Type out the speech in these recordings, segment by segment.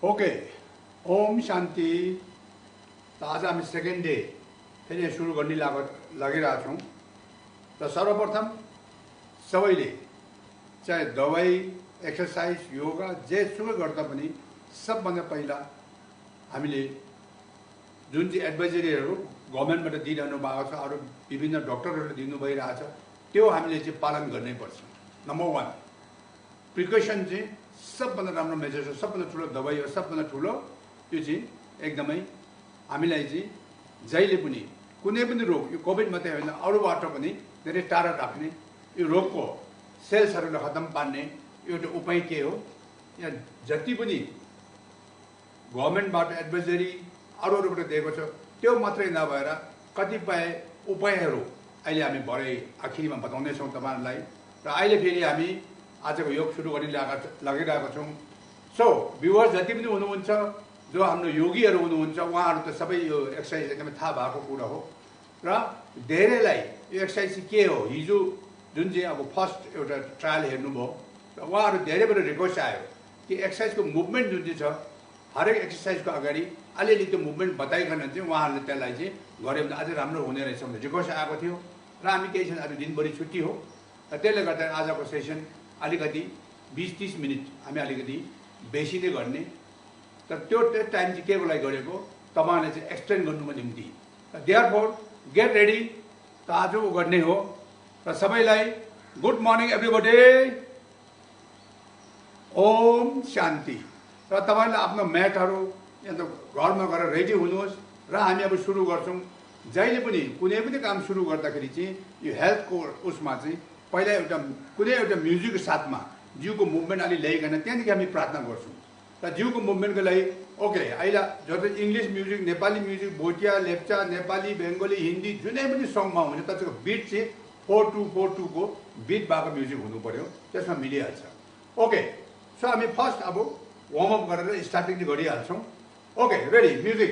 Okay, Om शान्ति। त आज हामी सेकेन्ड डे फेरि सुरु गर्ने लागिरहेको छौँ। र सर्वप्रथम सबैले चाहे दबाई, एक्सर्साइज, योगा जेसुकै गर्दा पनि सबभन्दा पहिला हामीले जुन चाहिँ एडभाइजरीहरू गभर्मेन्टबाट दिइरहनु भएको छ, अरू विभिन्न डक्टरहरूले दिनु भइरहेछ, त्यो हामीले चाहिँ पालन गर्नै पर्छ। नम्बर 1 प्रिकसन चाहिँ सबभन्दा राम्रो मेजर छ, सबभन्दा ठुलो दबाई हो, सबभन्दा ठुलो त्यो चाहिँ एकदमै हामीलाई चाहिँ जहिले पनि कुनै पनि रोग, यो कोभिड मात्रै होइन अरूबाट पनि धेरै टाढा राख्ने, यो रोगको सेल्सहरूलाई खतम पार्ने एउटा उपाय के हो? यहाँ जति पनि गभर्मेन्टबाट एडभाइजरी अरूबाट दिएको छ त्यो मात्रै नभएर कतिपय उपायहरू अहिले हामी भरे आखिरमा बताउनेछौँ तपाईँहरूलाई। र अहिले फेरि हामी आजको योग सुरु गर्ने लागिरहेको छौँ। सो भ्युवर्स जति पनि हुनुहुन्छ, जो हाम्रो योगीहरू हुनुहुन्छ, उहाँहरू त सबै यो एक्सर्साइज एकदमै थाहा भएको कुरा हो। र धेरैलाई यो एक्सर्साइज के हो, हिजो जुन चाहिँ अब फर्स्ट एउटा ट्रायल हेर्नुभयो, र उहाँहरू धेरैबाट रिक्वेस्ट आयो कि एक्सर्साइजको मुभमेन्ट जुन चाहिँ छ, हरेक एक्सर्साइजको अगाडि अलिअलि त्यो मुभमेन्ट बताइकन चाहिँ उहाँहरूले त्यसलाई चाहिँ गऱ्यो भने अझै राम्रो हुने रहेछ भने रिक्वेस्ट आएको थियो। र हामी केही छैन, आज दिनभरि छुट्टी हो, र त्यसले गर्दा आजको सेसन अलिकति 20-30 मिनट हामी अलिकति बेसी नै गर्ने। तर त्यो टाइम चाहिँ के को लागि गरेको, तपाईँहरूले चाहिँ एक्सप्लेन गर्नुको निम्ति। देयरफोर गेट रेडी, त आज गर्ने हो। र सबैलाई गुड मर्निङ एभ्रीबडी, ओम शान्ति। र तपाईँले आफ्नो म्याटहरू या त घरमा गएर रेडी हुनुहोस्। र हामी अब सुरु गर्छौँ। जहिले पनि कुनै पनि काम सुरु गर्दाखेरि चाहिँ यो हेल्थको उसमा चाहिँ पहिला एउटा कुनै एउटा म्युजिकको साथमा जिउको मुभमेन्ट अलि ल्याइकन त्यहाँदेखि हामी प्रार्थना गर्छौँ। र जिउको मुभमेन्टको लागि ओके, अहिले जस्तो English music, Nepali music, Bhotia, Lepcha, Nepali, Bengali, Hindi जुनै पनि सङमा हुन्छ, त्यसको बिट चाहिँ 4-2-4-2 को बिट भएको म्युजिक हुनु पर्यो, त्यसमा मिलिहाल्छ। ओके, सो हामी फर्स्ट अब वार्मअप गरेर स्टार्टिङ चाहिँ गरिहाल्छौँ। Okay, ready, music.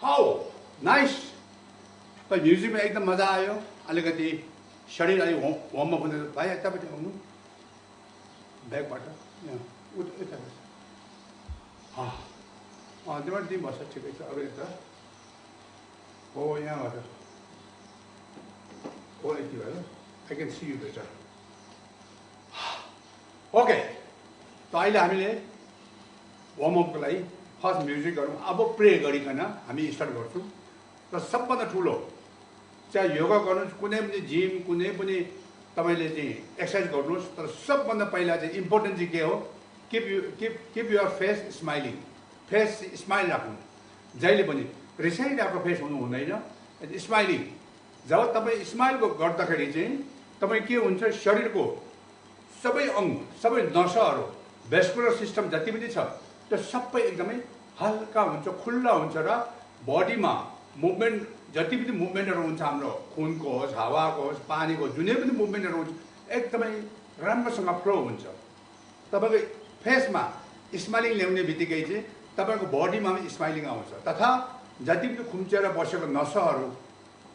How nice. त म्युजिकमा एकदम मजा आयो। अलिकति शरीर अलि वार्म अप हुँदै भाइ यतापट्टि आउनु ब्यागबाट यता त्यहाँबाट तिमी बस्छ ठिकै छ। अब यता हो यहाँबाट हो यति भयो। I can see you better. Okay त अहिले हामीले वार्मअपको लागि फर्स्ट म्युजिक गरौँ। अब प्रे गरिकन हामी स्टार्ट गर्छौँ। र सबभन्दा ठुलो चाहे योगा गर्नुहोस् कुनै पनि जिम कुनै पनि तपाईँले चाहिँ एक्सर्साइज गर्नुहोस् तर सबभन्दा पहिला चाहिँ इम्पोर्टेन्ट चाहिँ के हो keep your face smiling. Face smile राख्नु जहिले पनि रिसाइरहेको फेस हुनु हुँदैन। स्माइलिङ जब तपाईँ स्माइल गर्दाखेरि चाहिँ तपाईँ के हुन्छ शरीरको सबै अङ्ग सबै नसाहरू भेस्कुलर सिस्टम जति पनि छ त्यो सबै एकदमै हल्का हुन्छ खुल्ला हुन्छ र बडीमा मुभमेन्ट जति पनि मुभमेन्टहरू हुन्छ हाम्रो खुनको होस् हावाको होस् पानीको जुनै पनि मुभमेन्टहरू हुन्छ एकदमै राम्रोसँग फ्लो हुन्छ। तपाईँको फेसमा स्माइलिङ ल्याउने बित्तिकै चाहिँ तपाईँको बडीमा पनि स्माइलिङ आउँछ तथा जति पनि खुम्चेर बसेको नसाहरू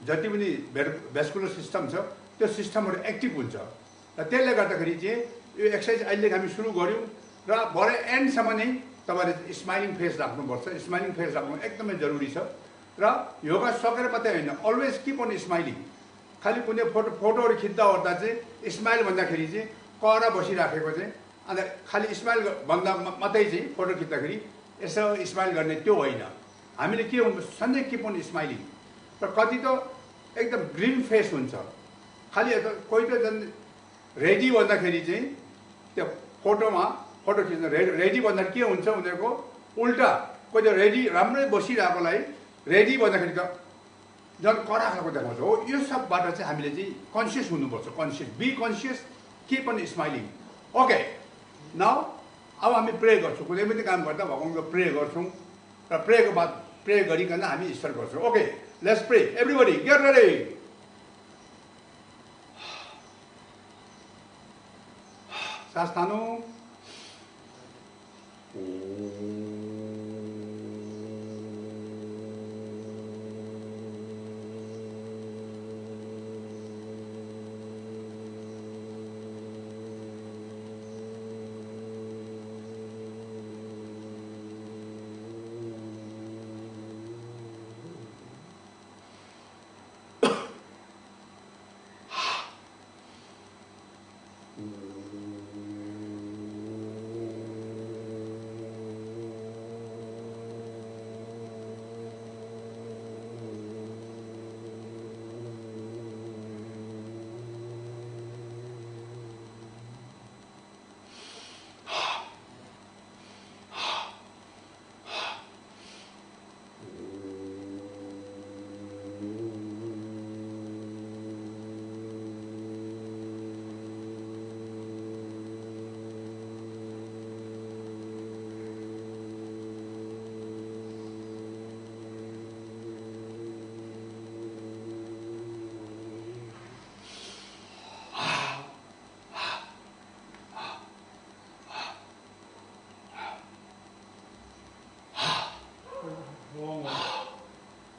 जति पनि भेस्कुलर सिस्टम छ त्यो सिस्टमहरू एक्टिभ हुन्छ। र त्यसले गर्दाखेरि चाहिँ यो एक्सर्साइज अहिले हामी सुरु गऱ्यौँ र भरे एन्डसम्म नै तपाईँले स्माइलिङ फेस राख्नुपर्छ। स्माइलिङ फेस राख्नु एकदमै जरुरी छ। र योगा सकेर मात्रै होइन अलवेज किप अन स्माइलिङ। खालि कुनै फोटोहरू खिच्दा ओर्दा चाहिँ स्माइल भन्दाखेरि चाहिँ कर बसिराखेको चाहिँ अन्त खालि स्माइल भन्दा मात्रै चाहिँ फोटो खिच्दाखेरि यसो स्माइल गर्ने त्यो होइन। हामीले के हुन्छ सधैँ किप अन स्माइलिङ। र कति त एकदम ग्रिन फेस हुन्छ खालि कोही त झन् रेडी भन्दाखेरि चाहिँ त्यो फोटोमा फोटो खिच्न रेडी भन्दाखेरि के हुन्छ उनीहरूको उल्टा कोही त रेडी राम्रै बसिरहेकोलाई रेडी भन्दाखेरि त झन् कडा खालको देखाउँछ हो। यो सबबाट चाहिँ हामीले चाहिँ कन्सियस हुनुपर्छ। Conscious be conscious keep on smiling. Okay now अब हामी प्रे गर्छौँ। कुनै पनि काम गर्दा भगवान्को प्रे गर्छौँ र प्रेको बाद प्रे गरिकन हामी स्टार्ट गर्छौँ। Okay let's pray everybody get ready. सास तानौँ।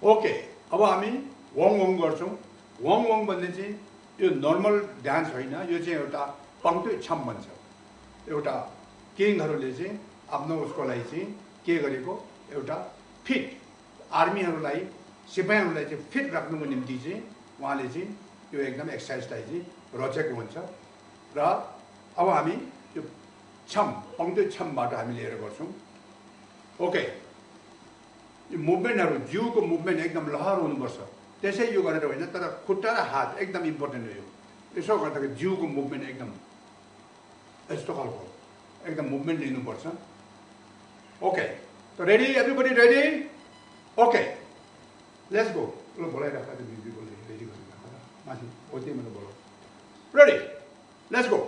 ओके अब हामी वङ वङ गर्छौँ। वङ वङ भन्ने चाहिँ यो नर्मल डान्स होइन। यो चाहिँ एउटा पङ्क्ति छम भन्छ। एउटा किङहरूले चाहिँ आफ्नो उसको लागि चाहिँ के गरेको एउटा फिट आर्मीहरूलाई सिपाहीहरूलाई चाहिँ फिट राख्नुको निम्ति चाहिँ उहाँले चाहिँ यो एकदम एक्सर्साइजलाई चाहिँ रचेको हुन्छ। र अब हामी यो छम पङ्क्ति छमबाट हामी लिएर गर्छौँ। ओके यो मुभमेन्टहरू जिउको मुभमेन्ट एकदम लहर हुनुपर्छ। त्यसै यो गरेर होइन तर खुट्टा र हात एकदम इम्पोर्टेन्ट हो। यसो गर्दाखेरि जिउको मुभमेन्ट एकदम यस्तो खालको एकदम मुभमेन्ट लिनुपर्छ। ओके त ready everybody ready. Okay let's go. ल बोलाइराख्दा त्यो म्युजिक रेडी गरिराख माथि हो त्यही मतलब बोलाऊ। Ready let's go.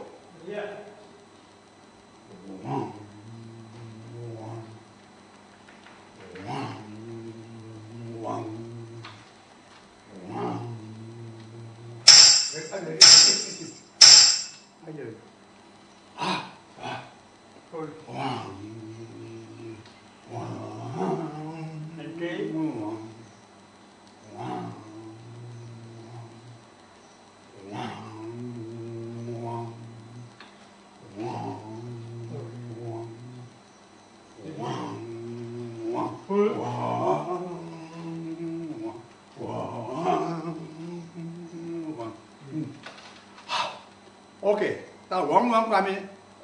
त वाङवाङको हामी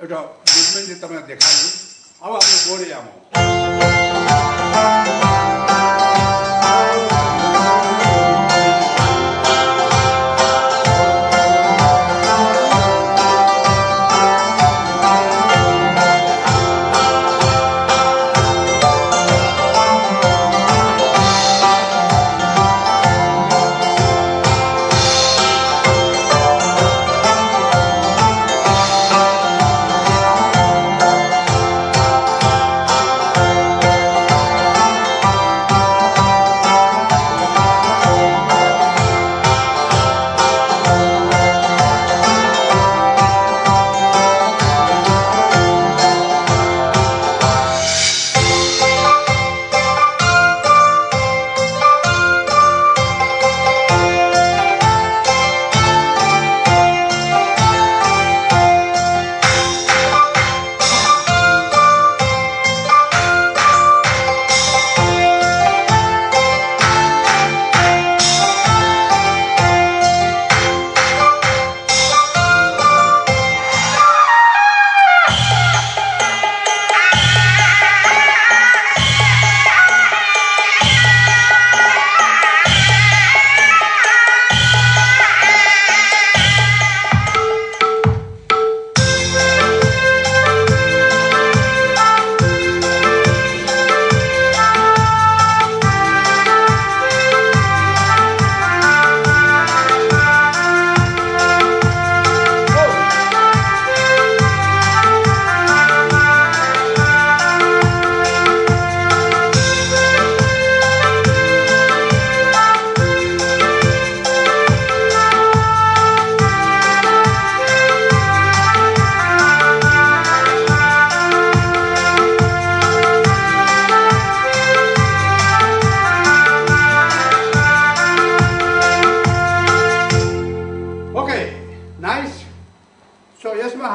एउटा मुभमेन्ट चाहिँ तपाईँलाई देखायौँ अब हाम्रो गोरेयामा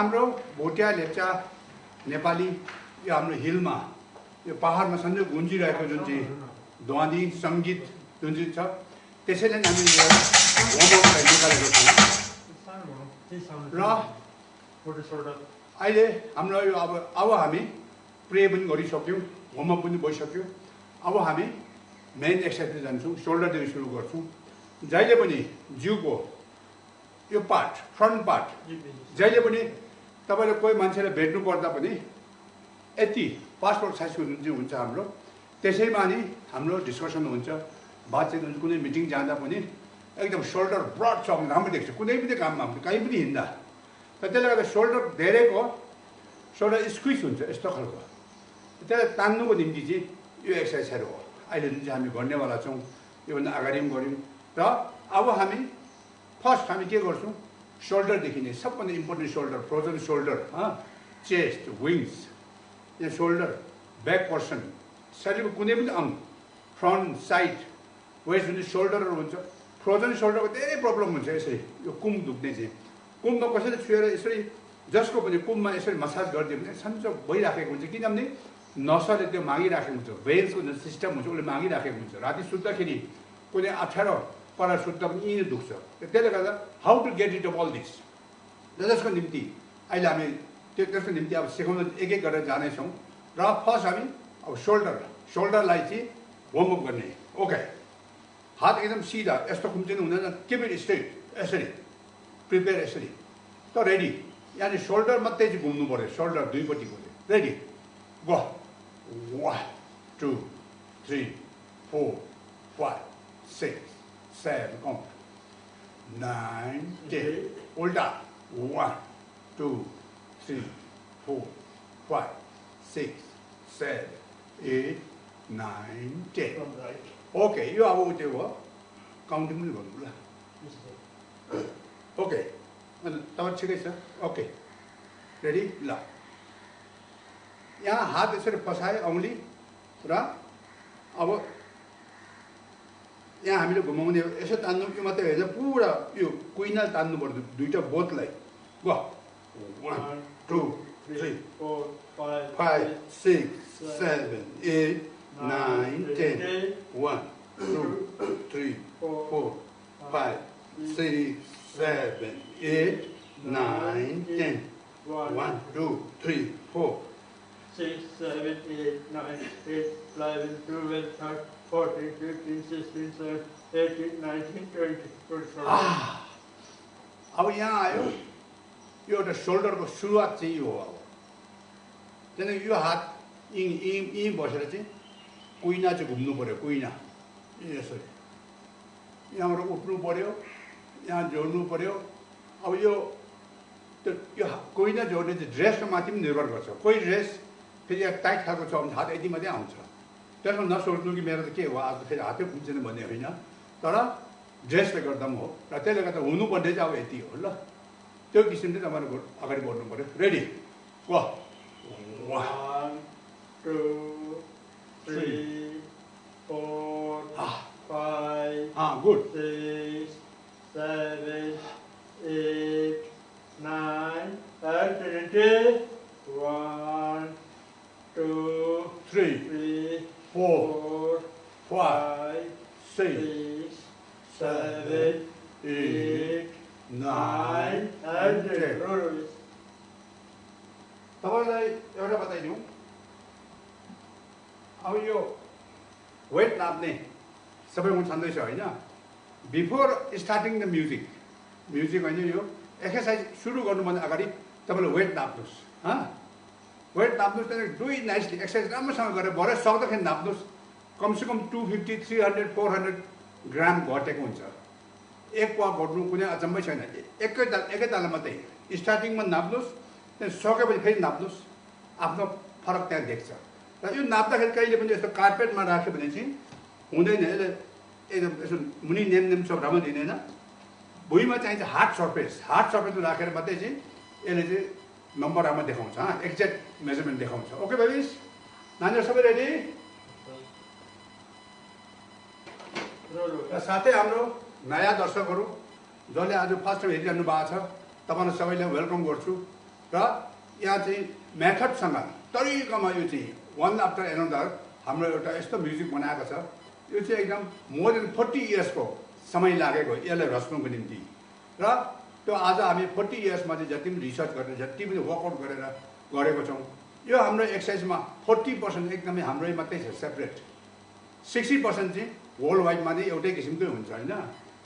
हाम्रो भोटिया लेप्चा नेपाली यो हाम्रो हिलमा यो पहाडमा सधैँ गुन्जिरहेको जुन चाहिँ ध्वनि सङ्गीत जुन चाहिँ छ त्यसैले नै हामी यो वार्मअपलाई निकालेको छौँ र अहिले हाम्रो यो अब हामी प्रे पनि गरिसक्यौँ वार्मअप पनि भइसक्यो अब हामी मेन एक्सर्साइज जान्छौँ सोल्डरदेखि सुरु गर्छौँ जहिले पनि जिउको यो पार्ट फ्रन्ट पार्ट जहिले पनि तपाईँले कोही मान्छेलाई भेट्नु पर्दा पनि यति पासपोर्ट साइजको जुन चाहिँ हुन्छ हाम्रो त्यसैमा नि हाम्रो डिस्कसन हुन्छ बातचित हुन्छ कुनै मिटिङ जाँदा पनि एकदम सोल्डर ब्रड छ भने राम्रो देख्छ कुनै पनि काममा कहीँ पनि हिँड्दा त त्यसले गर्दा सोल्डर धेरैको सोल्डर स्क्विज हुन्छ यस्तो खालको त्यसलाई तान्नुको निम्ति चाहिँ यो एक्सर्साइजहरू हो अहिले जुन चाहिँ हामी गर्नेवाला छौँ योभन्दा अगाडि पनि गऱ्यौँ र अब हामी फर्स्ट हामी के गर्छौँ सोल्डरदेखि नै सबभन्दा important shoulder frozen shoulder chest wings यहाँ सोल्डर ब्याक पर्सन शरीरको कुनै पनि अङ्ग फ्रन्ट साइड वेस्ट जुन सोल्डरहरू हुन्छ फ्रोजन सोल्डरको धेरै प्रब्लम हुन्छ यसरी यो कुम दुख्ने चाहिँ कुममा कसैले छुएर यसरी जसको पनि कुममा यसरी मसाज गरिदियो भने सन्चो भइराखेको हुन्छ किनभने नसले त्यो मागिराखेको हुन्छ भेन्सको जुन सिस्टम हुन्छ उसले मागिराखेको हुन्छ राति सुत्दाखेरि कुनै अप्ठ्यारो परेर सुत्दा पनि यहीँ दुख्छ त्यसले गर्दा how to get it off all this जसको निम्ति अहिले हामी त्यसको निम्ति अब सिकाउन एक एक गरेर जानेछौँ र फर्स्ट हामी अब सोल्डरलाई चाहिँ वार्मअप गर्ने ओके हात एकदम सिधा यस्तो खुम्चिनु हुँदैन किप इट स्ट्रेट यसरी प्रिपेयर यसरी त रेडी यानि सोल्डर मात्रै चाहिँ घुम्नु पऱ्यो सोल्डर दुईपट्टिको रेडी गो 1 2 3 4 5 6 7 count 9 10 उल्टा 1 2 3 4 5 6 7 8 9 10 ओके यो अब त्यो हो काउन्टिङ पनि गर्नु ल ओके तपाईँ ठिकै छ ओके रेडी ल यहाँ हात यसरी फसाए औँली र अब यहाँ हामीले घुमाउने यसो तान्नु कि मात्रै होइन पुरा यो कुइनाल तान्नु पर्छ दुईटा बोतलाई गो 1 2 3 4 5 6 7 8 9 10 1 2 3 4 5 6 7 8 9 10 1, 2, 3, 4. 6, 7, 8, 9, 10, 11, 12, 13, 14, 15, 16, 17, 18, 19, 20, 24. अब यहाँ आयो यो एउटा सोल्डरको सुरुवात चाहिँ यो हो। त्यहाँदेखि यो हात यहीँ बसेर चाहिँ कुइना चाहिँ घुम्नु पर्यो, कुइना यसरी यहाँबाट उठ्नु पर्यो, यहाँ जोड्नु पर्यो। अब यो कुइना जोड्ने चाहिँ ड्रेसको माथि पनि निर्भर गर्छ। कोही ड्रेस फेरि टाइट खाएको छ भने हात यति मात्रै आउँछ। त्यसमा नसोच्नु कि मेरो त के हो आज फेरि हातै खुम्चेन भन्ने होइन, तर ड्रेसले गर्दा पनि हो। र त्यसले गर्दा हुनुपर्ने चाहिँ अब यति हो। ल त्यो किसिमले तपाईँहरूको अगाडि बढ्नु पर्यो। Ready go. 1, 2, 3, 4, 5, good 6, 7, 8, 9, and 10. 1, 2, 3, 4, 4, 5, 6, 7, 8, 9, and 10. तपाईँलाई एउटा बताइदिउँ, अब यो वेट नाप्ने सबैमा छँदैछ होइन। बिफोर स्टार्टिङ द म्युजिक होइन, यो एक्सर्साइज सुरु गर्नुभन्दा अगाडि तपाईँले वेट नाप्नुहोस्। वेट नाप्नुहोस्, त्यहाँदेखि डु इट नाइसली, एक्सर्साइज राम्रोसँग गरेर भरे सक्दाखेरि नाप्नुहोस्। कमसेकम 250, 300, 400 ग्राम घटेको हुन्छ। एक पावा घट्नु कुनै अचम्मै छैन। एकै तालमा मात्रै स्टार्टिङमा नाप्नुहोस्, त्यहाँदेखि सकेपछि फेरि नाप्नुहोस्, आफ्नो फरक त्यहाँ देख्छ। र यो नाप्दाखेरि कहिले पनि यस्तो कार्पेटमा राख्यो भने चाहिँ हुँदैन। यसले एकदम यसो मुनि नेम सब राम्रो दिँदैन। भुइँमा चाहिन्छ हार्ड सर्फेसमा राखेर मात्रै चाहिँ यसले चाहिँ नम्बर राम्रो देखाउँछ, एक्ज्याक्ट मेजरमेन्ट देखाउँछ। ओके बेबिस, नानीहरू सबै रेडी? र साथै हाम्रो नयाँ दर्शकहरू जसले आज फर्स्ट टाइम हेरिरहनु भएको छ, तपाईँहरू सबैलाई वेलकम गर्छु। र यहाँ चाहिँ मेथडसँग तरिकामा यो चाहिँ वान आफ्टर एनदर हाम्रो एउटा यस्तो म्युजिक बनाएको छ। यो चाहिँ एकदम मोर देन 40 इयर्सको समय लागेको यसलाई रच्नुको निम्ति। र त्यो आज हामी 40 इयर्समा चाहिँ जति पनि रिसर्च गरेर जति पनि वर्कआउट गरेको छौँ, यो हाम्रो एक्सर्साइजमा 40% एकदमै हाम्रै मात्रै छ सेपरेट, 60% चाहिँ वर्ल्ड वाइडमा नै एउटै किसिमकै हुन्छ होइन।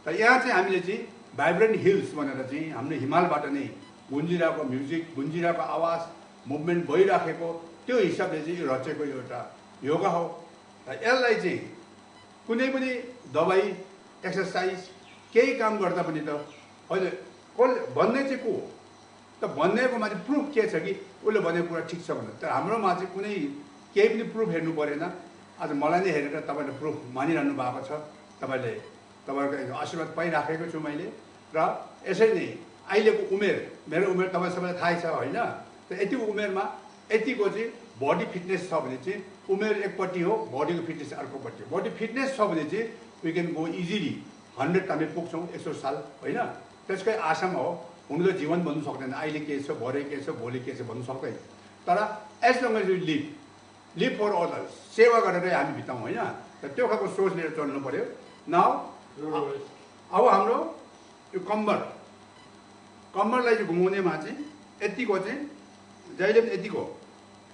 र यहाँ चाहिँ हामीले चाहिँ भाइब्रेन्ट हिल्स भनेर चाहिँ हाम्रो हिमालबाट नै गुन्जिरहेको म्युजिक, गुन्जिरहेको आवाज, मुभमेन्ट भइराखेको त्यो हिसाबले चाहिँ यो रचेको एउटा योगा हो। र यसलाई चाहिँ कुनै पनि दबाई, एक्सर्साइज केही काम गर्दा पनि त अहिले कसले भन्ने चाहिँ को हो त, भन्नेको माथि प्रुफ के छ कि उसले भनेको कुरा ठिक छ भनेर। तर हाम्रोमा चाहिँ कुनै केही पनि प्रुफ हेर्नु परेन। आज मलाई नै हेरेर तपाईँले प्रुफ मानिरहनु भएको छ। तपाईँहरूको आशीर्वाद पाइराखेको छु मैले। र यसै नै अहिलेको उमेर, मेरो उमेर तपाईँ सबैलाई थाहै छ होइन। त यति उमेरमा यतिको चाहिँ बडी फिटनेस छ भने चाहिँ उमेर एकपट्टि हो, बडीको फिटनेस अर्कोपट्टि हो। बडी फिटनेस छ भने चाहिँ वी क्यान गो इजिली 100 हामी पुग्छौँ 100 साल होइन। त्यसकै आशामा हो। हुनु त जीवन भन्नु सक्दैन, अहिले के छ, भरे के छ, भोलि के छ भन्नु सक्दैन। तर as long as you live for others, सेवा गरेरै हामी बिताउँ होइन। त त्यो खालको सोच लिएर चल्नु पर्यो। नाउ अब हाम्रो यो कम्मरलाई चाहिँ घुमाउनेमा चाहिँ यतिको चाहिँ जहिले पनि यतिको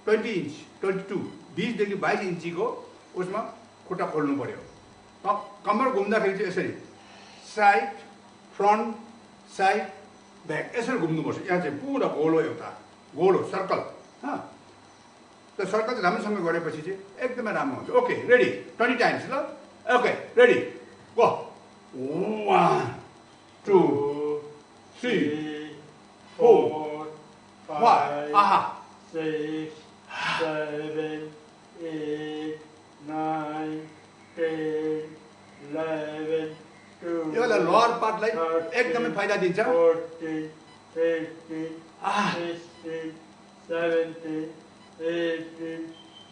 20 इन्च 20 देखि 22 इन्चीको उसमा खुट्टा खोल्नु पर्यो। कम्मर घुम्दाखेरि चाहिँ यसरी साइड फ्रन्ट साइड ब्याक यसरी घुम्नुपर्छ। यहाँ चाहिँ पुरा गोलो, एउटा गोलो सर्कल। त्यो सर्कल चाहिँ राम्रोसँग गरेपछि चाहिँ एकदमै राम्रो हुन्छ। ओके रेडी, 20 टाइम्स ल। Okay ready go. 1 2 3 4 5 6 7 8 9 10 11 12 यो लोअर पार्टलाई एकदमै फाइदा दिन्छ। 14 15 16 17 18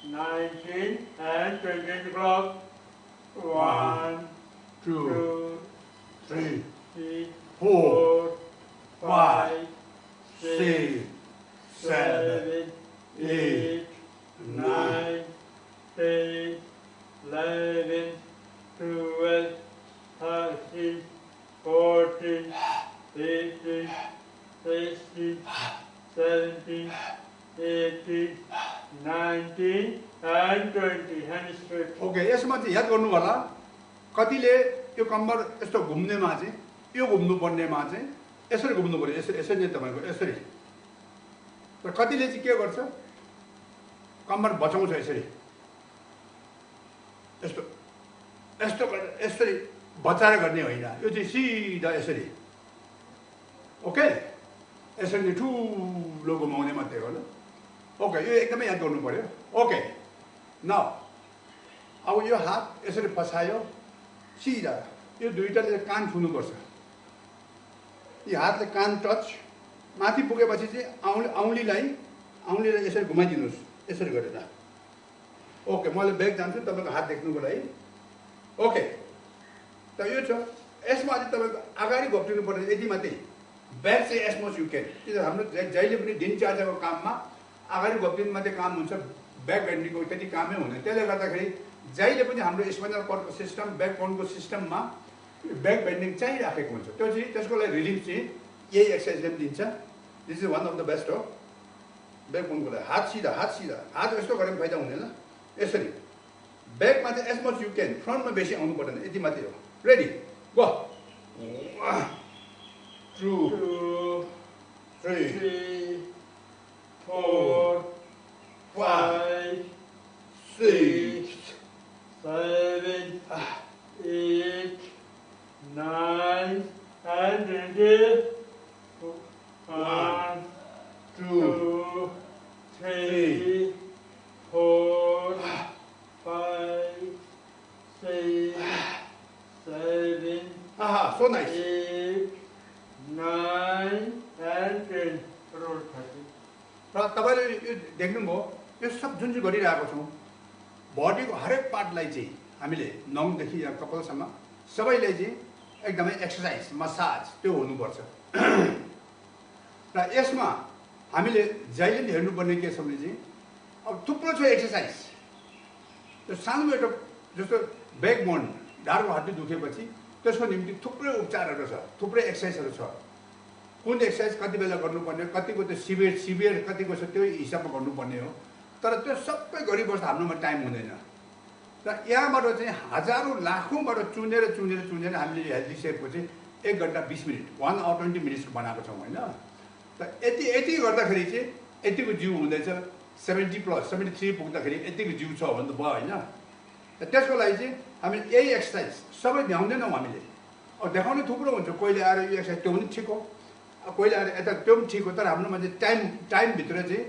19 and 20 o'clock. 1 2 3 4 5 6 7 8 9 10 11 12 13 14 15 16 17, 18, 19, and 20. Hand straight. Okay, यसमा चाहिँ याद गर्नु होला कतिले यो कम्मर यस्तो घुम्नेमा चाहिँ यो घुम्नुपर्नेमा चाहिँ यसरी घुम्नु पर्यो, यसरी यसरी नै तपाईँको यसरी। र कतिले चाहिँ के गर्छ कम्मर बचाउँछ यसरी यस्तो यस्तो गरेर यसरी बचाएर गर्ने होइन, यो चाहिँ सिधा यसरी। ओके, यसरी नै ठुलो घुमाउने मात्रै हो ल। ओके, यो एकदमै याद गर्नु पर्यो। ओके, न अब यो हात यसरी पछायो सिधा, यो दुईटाले कान छुनुपर्छ। यो हातले कान टच माथि पुगेपछि चाहिँ औँलीलाई यसरी घुमाइदिनुहोस् यसरी गरेर। ओके, मैले ब्याक जान्छु तपाईँको हात देख्नुको लागि। ओके, त यो छ। यसमा चाहिँ तपाईँको अगाडि घोप्टिनु पर्ने यति मात्रै, ब्याक चाहिँ एज मच यु क्यान। किनभने हाम्रो जहिले पनि दिनचर्याको काममा अगाडि घोप्टिनु मात्रै काम हुन्छ, ब्याक बेन्डिङको त्यति कामै हुँदैन। त्यसले गर्दाखेरि जहिले पनि हाम्रो स्पाइनल कर्डको सिस्टम, ब्याक बोनको सिस्टममा ब्याक बेन्डिङ चाहिराखेको हुन्छ। त्यो चाहिँ त्यसको लागि रिलिफ चाहिँ यही एक्सर्साइजले पनि दिन्छ। This is one of the best हो ब्याक बोनको लागि। हात सिधा, हात सिधा, हात यस्तो गरेर फाइदा हुँदैन, यसरी। ब्याकमा चाहिँ एज मच यु क्यान, फ्रन्टमा बेसी आउनु पर्दैन, यति मात्रै हो। Ready, go. 1 2 3 4 5 6 7, 8, 9, and 20. 1, 2, 3, 4, 5, 6, 7, so nice. 8, 9, and 10. Roll 30. र तपाईँले यो देख्नुभयो, यो सब जुन चाहिँ गरिरहेको छौँ बडीको हरेक पार्टलाई चाहिँ हामीले नङदेखि या कपालसम्म सबैलाई चाहिँ एकदमै एक्सर्साइज, मसाज त्यो हुनुपर्छ। र यसमा हामीले जहिले पनि हेर्नुपर्ने के छ भने चाहिँ अब थुप्रो छ एक्सर्साइज। त्यो सानो एउटा जस्तो ब्याकबोन, ढाडको हड्डी दुखेपछि त्यसको निम्ति थुप्रै उपचारहरू छ, थुप्रै एक्सर्साइजहरू छ। कुन एक्सर्साइज कति बेला गर्नुपर्ने, कतिको त्यो सिभियर कतिको छ त्यो हिसाबमा गर्नुपर्ने हो। तर त्यो सबै गरिबस्दा हाम्रोमा टाइम हुँदैन। र यहाँबाट चाहिँ हजारौँ लाखौँबाट चुनेर हामीले हेल्दी सेपको चाहिँ 1 घन्टा 20 मिनट 1 hour 20 minutes बनाएको छौँ होइन। त यति गर्दाखेरि चाहिँ यतिको जिउ हुँदैछ। 70+ 73 पुग्दाखेरि यतिको जिउ छ भने त भयो होइन। र त्यसको लागि चाहिँ हामी यही एक्सर्साइज सबै भ्याउँदैनौँ हामीले। अब देखाउने थुप्रो हुन्छ, कोहीले आएर यो एक्सर्साइज त्यो पनि ठिक हो, कोहीले आएर यता त्यो पनि ठिक हो। तर हाम्रोमा चाहिँ टाइमभित्र चाहिँ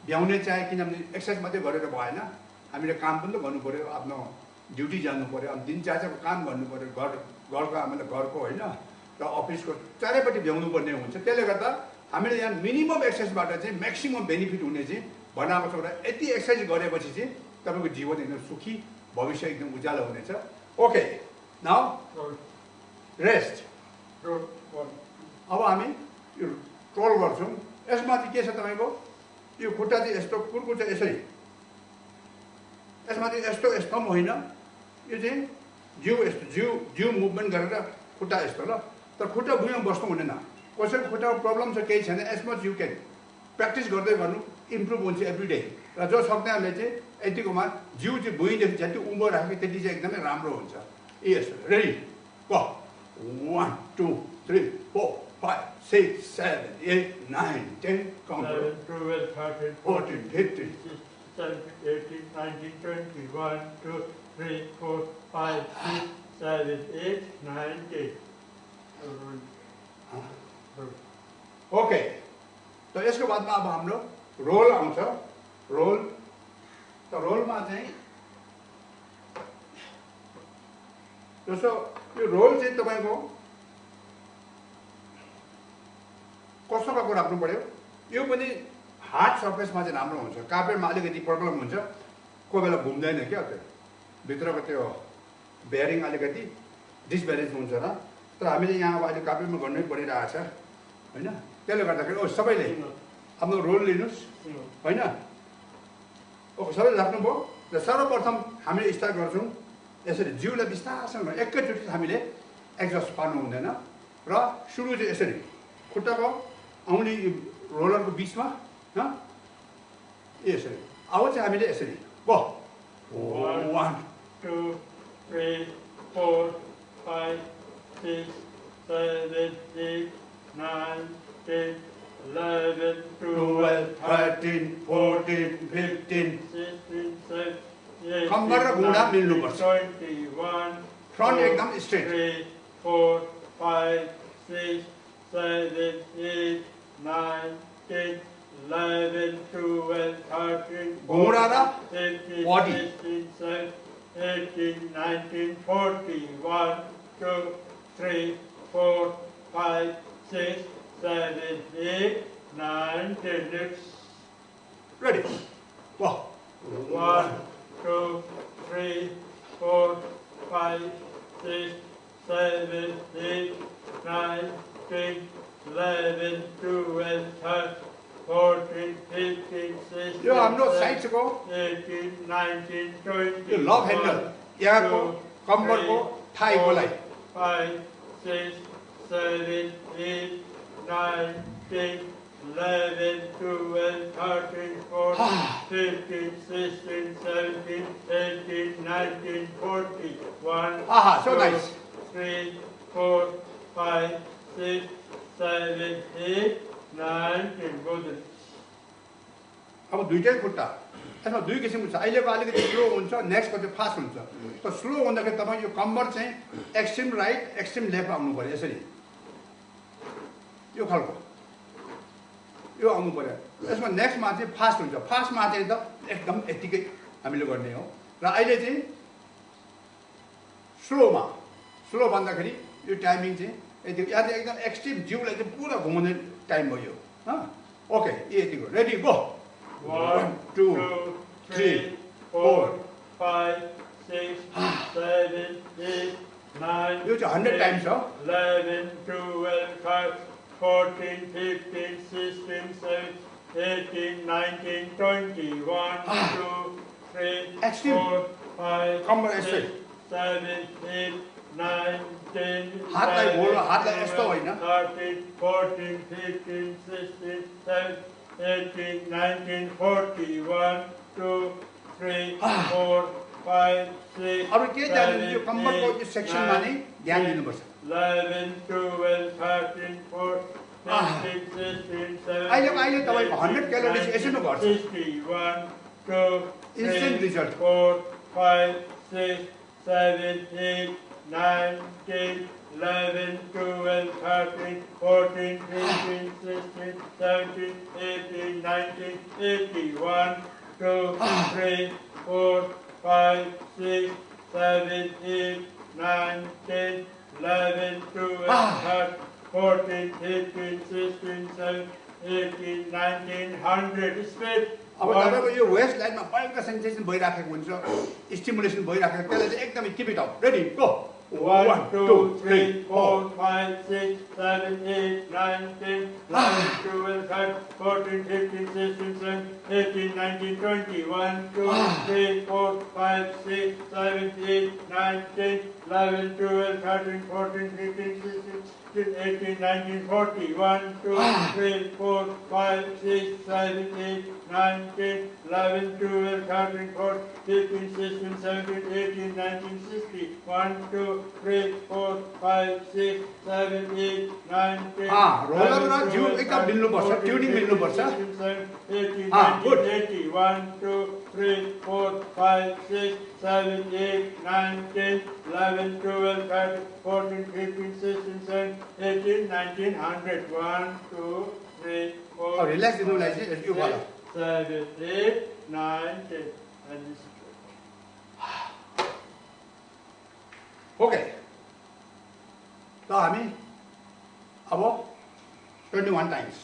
भ्याउने चाहे, किनभने एक्सर्साइज मात्रै गरेर भएन, हामीले काम पनि त गर्नु पऱ्यो, आफ्नो ड्युटी जानु पऱ्यो, अब दिनचर्याको काम गर्नु पऱ्यो, घरको हामीले घरको होइन र अफिसको चारैपट्टि भ्याउनु पर्ने हुन्छ। त्यसले गर्दा हामीले यहाँ मिनिमम एक्सर्साइजबाट चाहिँ म्याक्सिमम बेनिफिट हुने चाहिँ बनाएको छौँ। र यति एक्सर्साइज गरेपछि चाहिँ तपाईँको जीवन एकदम सुखी, भविष्य एकदम उज्यालो हुनेछ। Okay, now rest. अब हामी यो रोल गर्छौँ। यसमा चाहिँ के छ तपाईँको, यो खुट्टा चाहिँ यस्तो कुर्कुच्चा यसरी, यसमा चाहिँ यस्तो पनि होइन, यो चाहिँ जिउ यस्तो जिउ मुभमेन्ट गरेर खुट्टा यस्तो ल। तर खुट्टा भुइँमा बस्नु हुँदैन। कसैको खुट्टाको प्रब्लम छ केही छैन, as much you can practice गर्दै गर्नु, इम्प्रुभ हुन्छ एभ्री डे। र जो सक्नेहरूले चाहिँ यतिकोमा जिउ चाहिँ भुइँदेखि जति उँभो राख्यो त्यति चाहिँ एकदमै राम्रो हुन्छ। यस, रेडी, गो। 1 2 3 4 5 6 7 8 9 10 काउन्ट। 11, 12, 13, 14 15 17, 18, 19, 20, 1, 2, 3, 4, 5, 6, 7, 8, 9, 10. ओके, त यसको बादमा अब हाम्रो रोल आउँछ। रोल, त रोलमा चाहिँ जस्तो यो रोल चाहिँ तपाईँको कस्तोको कुरा राख्नु पर्यो, यो पनि हार्ड सर्फेसमा चाहिँ राम्रो हुन्छ। कार्पेटमा अलिकति प्रब्लम हुन्छ, कोही बेला घुम्दैन क्या, त्यो भित्रको त्यो बेयरिङ अलिकति डिसब्यालेन्स हुन्छ र। तर हामीले यहाँ अब अहिले कार्पेटमा गर्नै परिरहेछ होइन। त्यसले गर्दाखेरि सबैले आफ्नो रोल लिनुहोस् होइन। ओके, सबैले राख्नुभयो। र सर्वप्रथम हामीले स्टार्ट गर्छौँ यसरी, जिउलाई बिस्तारसँग एकैचोटि हामीले एक्जस्ट पार्नु हुँदैन। र सुरु चाहिँ यसरी, खुट्टाको औँली रोलरको बिचमा यसरी अब चाहिँ हामीले यसरी गो 1 2 3 4 5 6 7 8 9 10 11 12 13 14 15 16 17 कम्बर र घुँडा मिल्नुपर्छ 21 फ्रन्ट एकदम स्ट्रेट 3 4 5 6 7 8 9 10 11 12 13 घुँडा र 15 body 16 17 18 19 20 1 2 3 4 5 6 7 8 9 10 next ready go 1 2 3 4 5 6 7 8 9 10 11 12 13 14 15 16 यो हाम्रो साइडको 18 19 20 यो लक ह्यान्डल यहाँको कम्बरको थाइकोलाई 5 6 7 8 9 10 11 12 13 14 15 16 17 18 19 20 1 Aha, so nice. 3 4 5 6 7 8 9 10 go the अब दुईटै खुट्टा यसमा दुई किसिमको छ अहिलेको अलिकति स्लो हुन्छ नेक्स्टको चाहिँ फास्ट हुन्छ त स्लो हुँदाखेरि तपाईँ यो कम्बर चाहिँ एक्सट्रिम राइट एक्सट्रिम लेफ्ट आउनु पर्यो यसरी यो खालको यो आउनु पर्यो यसमा नेक्स्टमा चाहिँ फास्ट हुन्छ फास्टमा चाहिँ त एकदम यत्तिकै हामीले गर्ने हो र अहिले चाहिँ स्लो भन्दाखेरि यो टाइमिङ चाहिँ यति यहाँ चाहिँ एकदम एक्सट्रिम जिउलाई चाहिँ पुरा घुमाउने टाइम भयो ओके यतिको रेडी गो 1 2 3 4 5 6 7 8 9 यो चाहिँ 100 टाइम्स हो 11 12 14 15 16 17 18 19 20 1 2 3 Extreme. 4 5 कम्बर 6 यसै 7 8 9 10 हातलाई घोल्नु हातलाई यस्तो होइन 13 14 15 16 17 18 19 40 1 2 3 4 5 6 अरू के जान्नु यो कम्बरको यो सेक्सनमा नै ध्यान दिनुपर्छ 11 12 13 14 15 16 17 अहिले तपाईको 100 क्यालोरिज यसै नै घट्छ 61 2 Instant result. 4 5 6 7 8 9 10 11 12 13 14 15 16 17 18 19 81 2 3 4 5 6 7 8 9 10 11 12 13 14 15 16 17 18 19 100 speed अब तपाईको यो वेस्ट लाइनमा बल्क सेन्सेसन भइराखेको हुन्छ स्टिमुलेसन भइराखेको त्यसलाई चाहिँ एकदमै keep it up ready go 1 2 3 4 5 6 7 8 9 10 11 12 13 14 15 16 17 18 19 20 1 2 3 4 5 6 7 8 9 10 11 12 13 14 15 16 18 19 40 1 2 3 4 5 6 7 8 9 10 11 12 13 14 15 16 17 18 19 60 1 2 3 4 5 6 7 8 9 10 roller र जिउ एकदम मिल्नुपर्छ ट्युनिङ मिल्नुपर्छ 18 19 80 1 2 3 4 5 6 7 8 9 10 11 12 13 14 15 16 17 18 19 100 1 2 3 4 रिल्याक्स दिनुलाई चाहिँ यो वाला 7 8 9 10 and this ओके त हामी अब 21 टाइम्स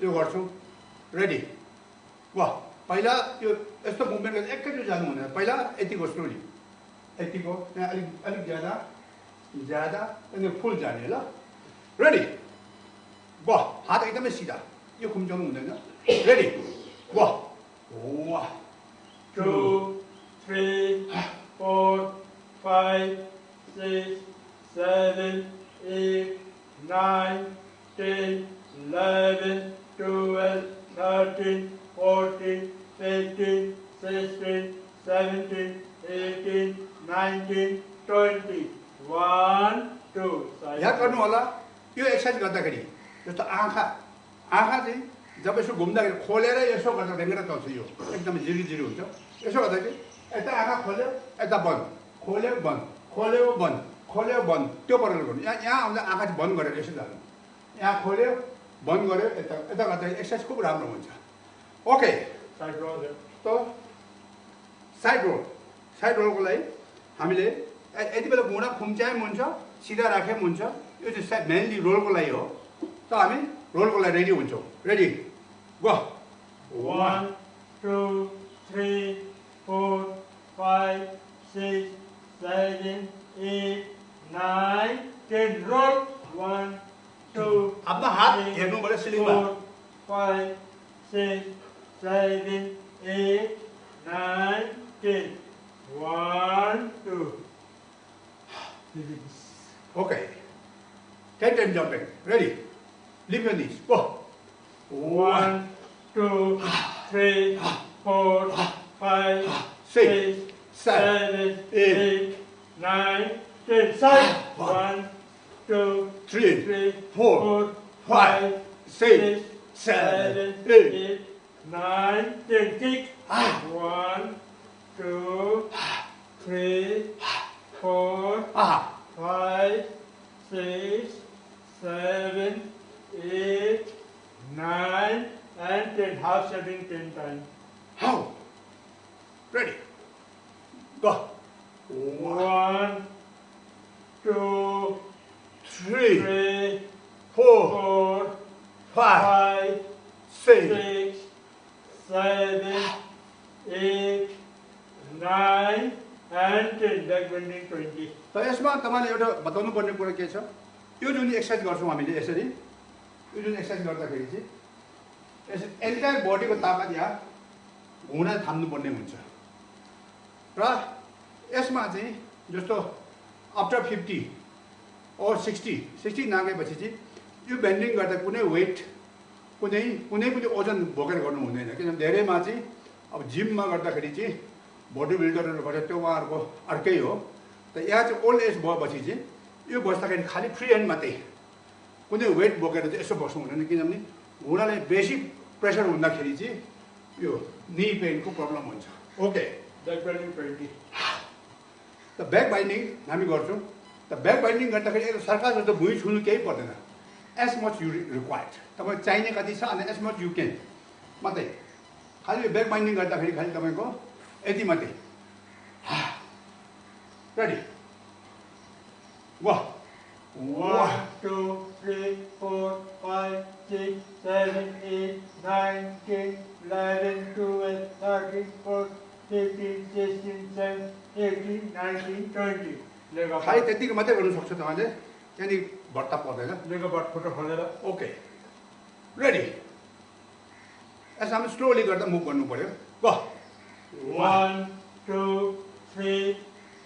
यो गर्छौँ रेडी वा पहिला यो यस्तो मुभमेन्ट गर्दा एकैचोटि जानु हुँदैन पहिला यतिको स्लोली यतिको त्यहाँ अलिक ज्यादा अनि फुल जाने ल रेडी वा हात एकदमै सिधा यो खुम्चाउनु हुँदैन रेडी वा 2 3 4 5 6 7 8 9 10 11, 12, 13, 14, 15, 16, 17, 18, 19, 20. 1, 2. यहाँ गर्नु होला यो एक्सर्साइज गर्दाखेरि जस्तो आँखा चाहिँ जब यसो घुम्दाखेरि खोलेर यसो गर्दा ढेङ्गेर चल्छ यो एकदमै जिरी हुन्छ यसो गर्दाखेरि यता आँखा खोल्यो यता बन्द खोल्यो बन्द खोल्यो बन्द खोल्यो बन्द त्यो प्रकारले गर्नु यहाँ आउँदा आँखा चाहिँ बन्द गरेर यसो जानु यहाँ खोल्यो बन्द गर्यो यता गर्दाखेरि एक्सर्साइज खुब राम्रो हुन्छ ओके त साइड रोलको लागि हामीले यति बेला घुँडा खुम्च्याए पनि हुन्छ सिधा राखे पनि हुन्छ यो चाहिँ मेनली रोलको लागि हो त हामी रोलको लागि रेडी हुन्छौँ रेडी गो 1, 2, 3, 4, 5, 6, 7, 8, 9, 10. Roll. 1, 2, आफ्नो हात हेर्नु पर्यो सिलिङमा 4, 5, 6, 7, 8, 9, 10. 1, 2. Okay. 10 times jumping. Ready? Lift your knees. Go. 1, 2, 3, 4, 5, 6, 7, 8, 9, 10. Side. 1, 2, 3, 4, 5, 6, 7, 8, 9, 10. Kick. 1, 2, 3, 4, 5, 6, 7, 8, 9, and 10. Half setting 10 times. How? Ready? Go. 1, 2, 3, 3, 4, 4, 5, 5, 6. 6, 7, 8, 9, and 10. Back bending 20. त यसमा तपाईँले एउटा बताउनु पर्ने कुरा के छ यो जुन एक्सर्साइज गर्छौँ हामीले यसरी यो जुन एक्सर्साइज गर्दाखेरि चाहिँ यसरी एन्टायर बडीको ताकत यहाँ घुँडा थाम्नुपर्ने हुन्छ र यसमा चाहिँ जस्तो आफ्टर 50 और 60 नागेपछि चाहिँ यो बेन्डिङ गर्दा कुनै वेट कुनै पनि ओजन बोकेर गर्नु हुँदैन किनभने धेरैमा चाहिँ अब जिममा गर्दाखेरि चाहिँ बडी बिल्डरहरू गर्छ त्यो उहाँहरूको अर्कै हो त यहाँ चाहिँ ओल्ड एज भएपछि चाहिँ यो बस्दाखेरि खालि फ्री ह्यान्ड मात्रै कुनै वेट बोकेर चाहिँ यसो बस्नु हुँदैन किनभने घुँडालाई बेसी प्रेसर हुँदाखेरि चाहिँ यो नी पेनको प्रब्लम हुन्छ ओके Back bending 20. त ब्याक बाइन्डिङ हामी गर्छौँ त ब्याक बाइन्डिङ गर्दाखेरि एउटा सरकार जस्तो भुइँ छुनु केही पर्दैन एज मच यु रिक्वायर्ड तपाईँ चाहिने कति छ अनि एज मच यु क्यान मात्रै खालि यो ब्याक बाइन्डिङ गर्दाखेरि खालि तपाईँको यति मात्रै रेडी वाह 1, 2, 3, 4, 5, 6, 7, 8, 9, 10, 11, 12, 13, 14, 15, 16, 17, 18, 19, 20. Leg up. खालि त्यतिको मात्रै गर्नु सक्छ तपाईँले त्यहाँदेखि भट्टा पर्दैन Leg up, put a holder. Okay ready यसो हामी स्लोली गर्दा मुभ गर्नु पर्यो ग 1, 2, 3,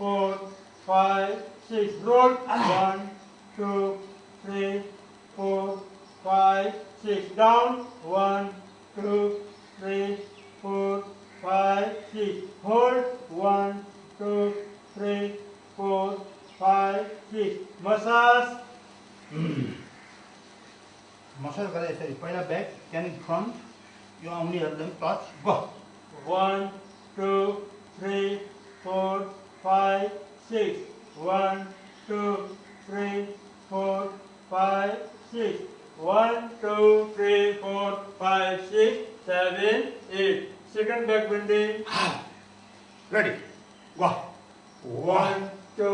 4, 5, 6. Roll. 1, 2, 3, 4, 5, 6. Down. 1, 2, 3, 4, 5, 6. Hold. 1, 2, 3, 4, 5, 6. Massage. Massage गरेर यसरी पहिला ब्याक त्यहाँदेखि फ्रन्ट यो आउनेहरूलाई टच ग 1, 2, 3, 4, 5, 6. 1, 2, 3, 4, 5, 6. 1, 2, 3, 4, 5, 6, 7, 8. Second back bending. रेडी ग 1, 2,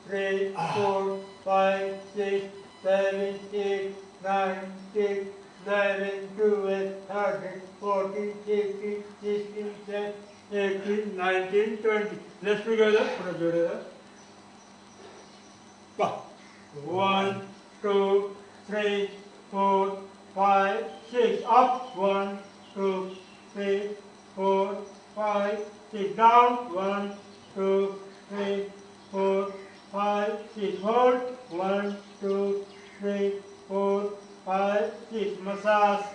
3, 4, 5, 6, 7, 8, 9, 10, 11, 12, 13, 14, 15, 16, 17, 18, 19, 20. Let's together. Put a together. ग 1, 2, 3, 4, 5, 6. Up. 1, 2, 3, 4, 5, 6. Down. 1, 2, 3, 4, 5, 6. Hold. 1, 2, 3, 4, 5, 6. Massage.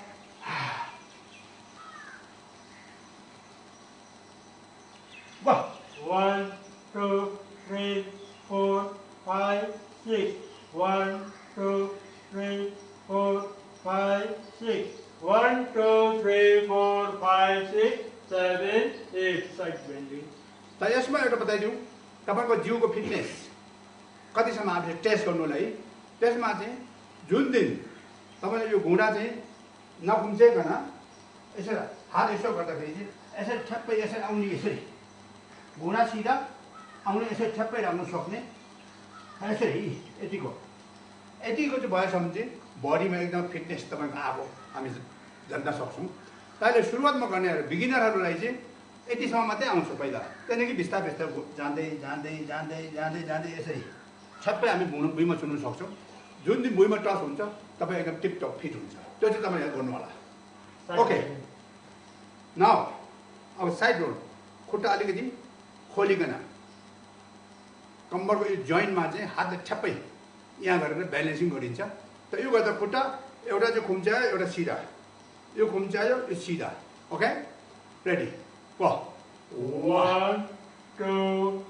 1, 2, 3, 4, 5, 6. 1, 2, 3, 4, 5, 6. 1, 2, 3, 4, 5, 6, 7, 8. Side bending. त यसमा एउटा बताइदिउँ तपाईको जिउको फिटनेस कतिसम्म हामीले टेस्ट गर्नुलाई त्यसमा चाहिँ जुन दिन तपाईले यो घुँडा चाहिँ नखुम्चेकन यसरी हात यसो गर्दाखेरि चाहिँ यसरी ठ्याप्पै यसरी आउने यसरी घुँडा सिधा आउने यसरी ठ्याप्पै राख्न सक्ने यसरी यतिको चाहिँ भएसम्म चाहिँ बडीमा एकदम फिटनेस तपाईको आएको हामी जान्न सक्छौँ। अहिले सुरुवातमा गर्नेहरू बिगिनरहरूलाई चाहिँ यतिसम्म मात्रै आउँछ पहिला त्यहाँदेखि बिस्तारै जाँदै जाँदै जाँदै जाँदै जाँदै यसरी ठ्याप्पै हामी भुइँमा छुन सक्छौँ। जुन दिन भुइँमा टच हुन्छ तपाईँ एकदम टिपटप फिट हुन्छ त्यो चाहिँ तपाईँले गर्नु होला। ओके नाउ अब साइड रोल खुट्टा अलिकति खोलिकन कम्मरको यो जोइन्टमा चाहिँ हातले ठ्याप्पै यहाँ गरेर ब्यालेन्सिङ गरिन्छ। त यो गर्दा खुट्टा एउटा चाहिँ खुम्च्यायो एउटा सिधा यो खुम्च्यायो यो सिधा। Okay ready 1, 2,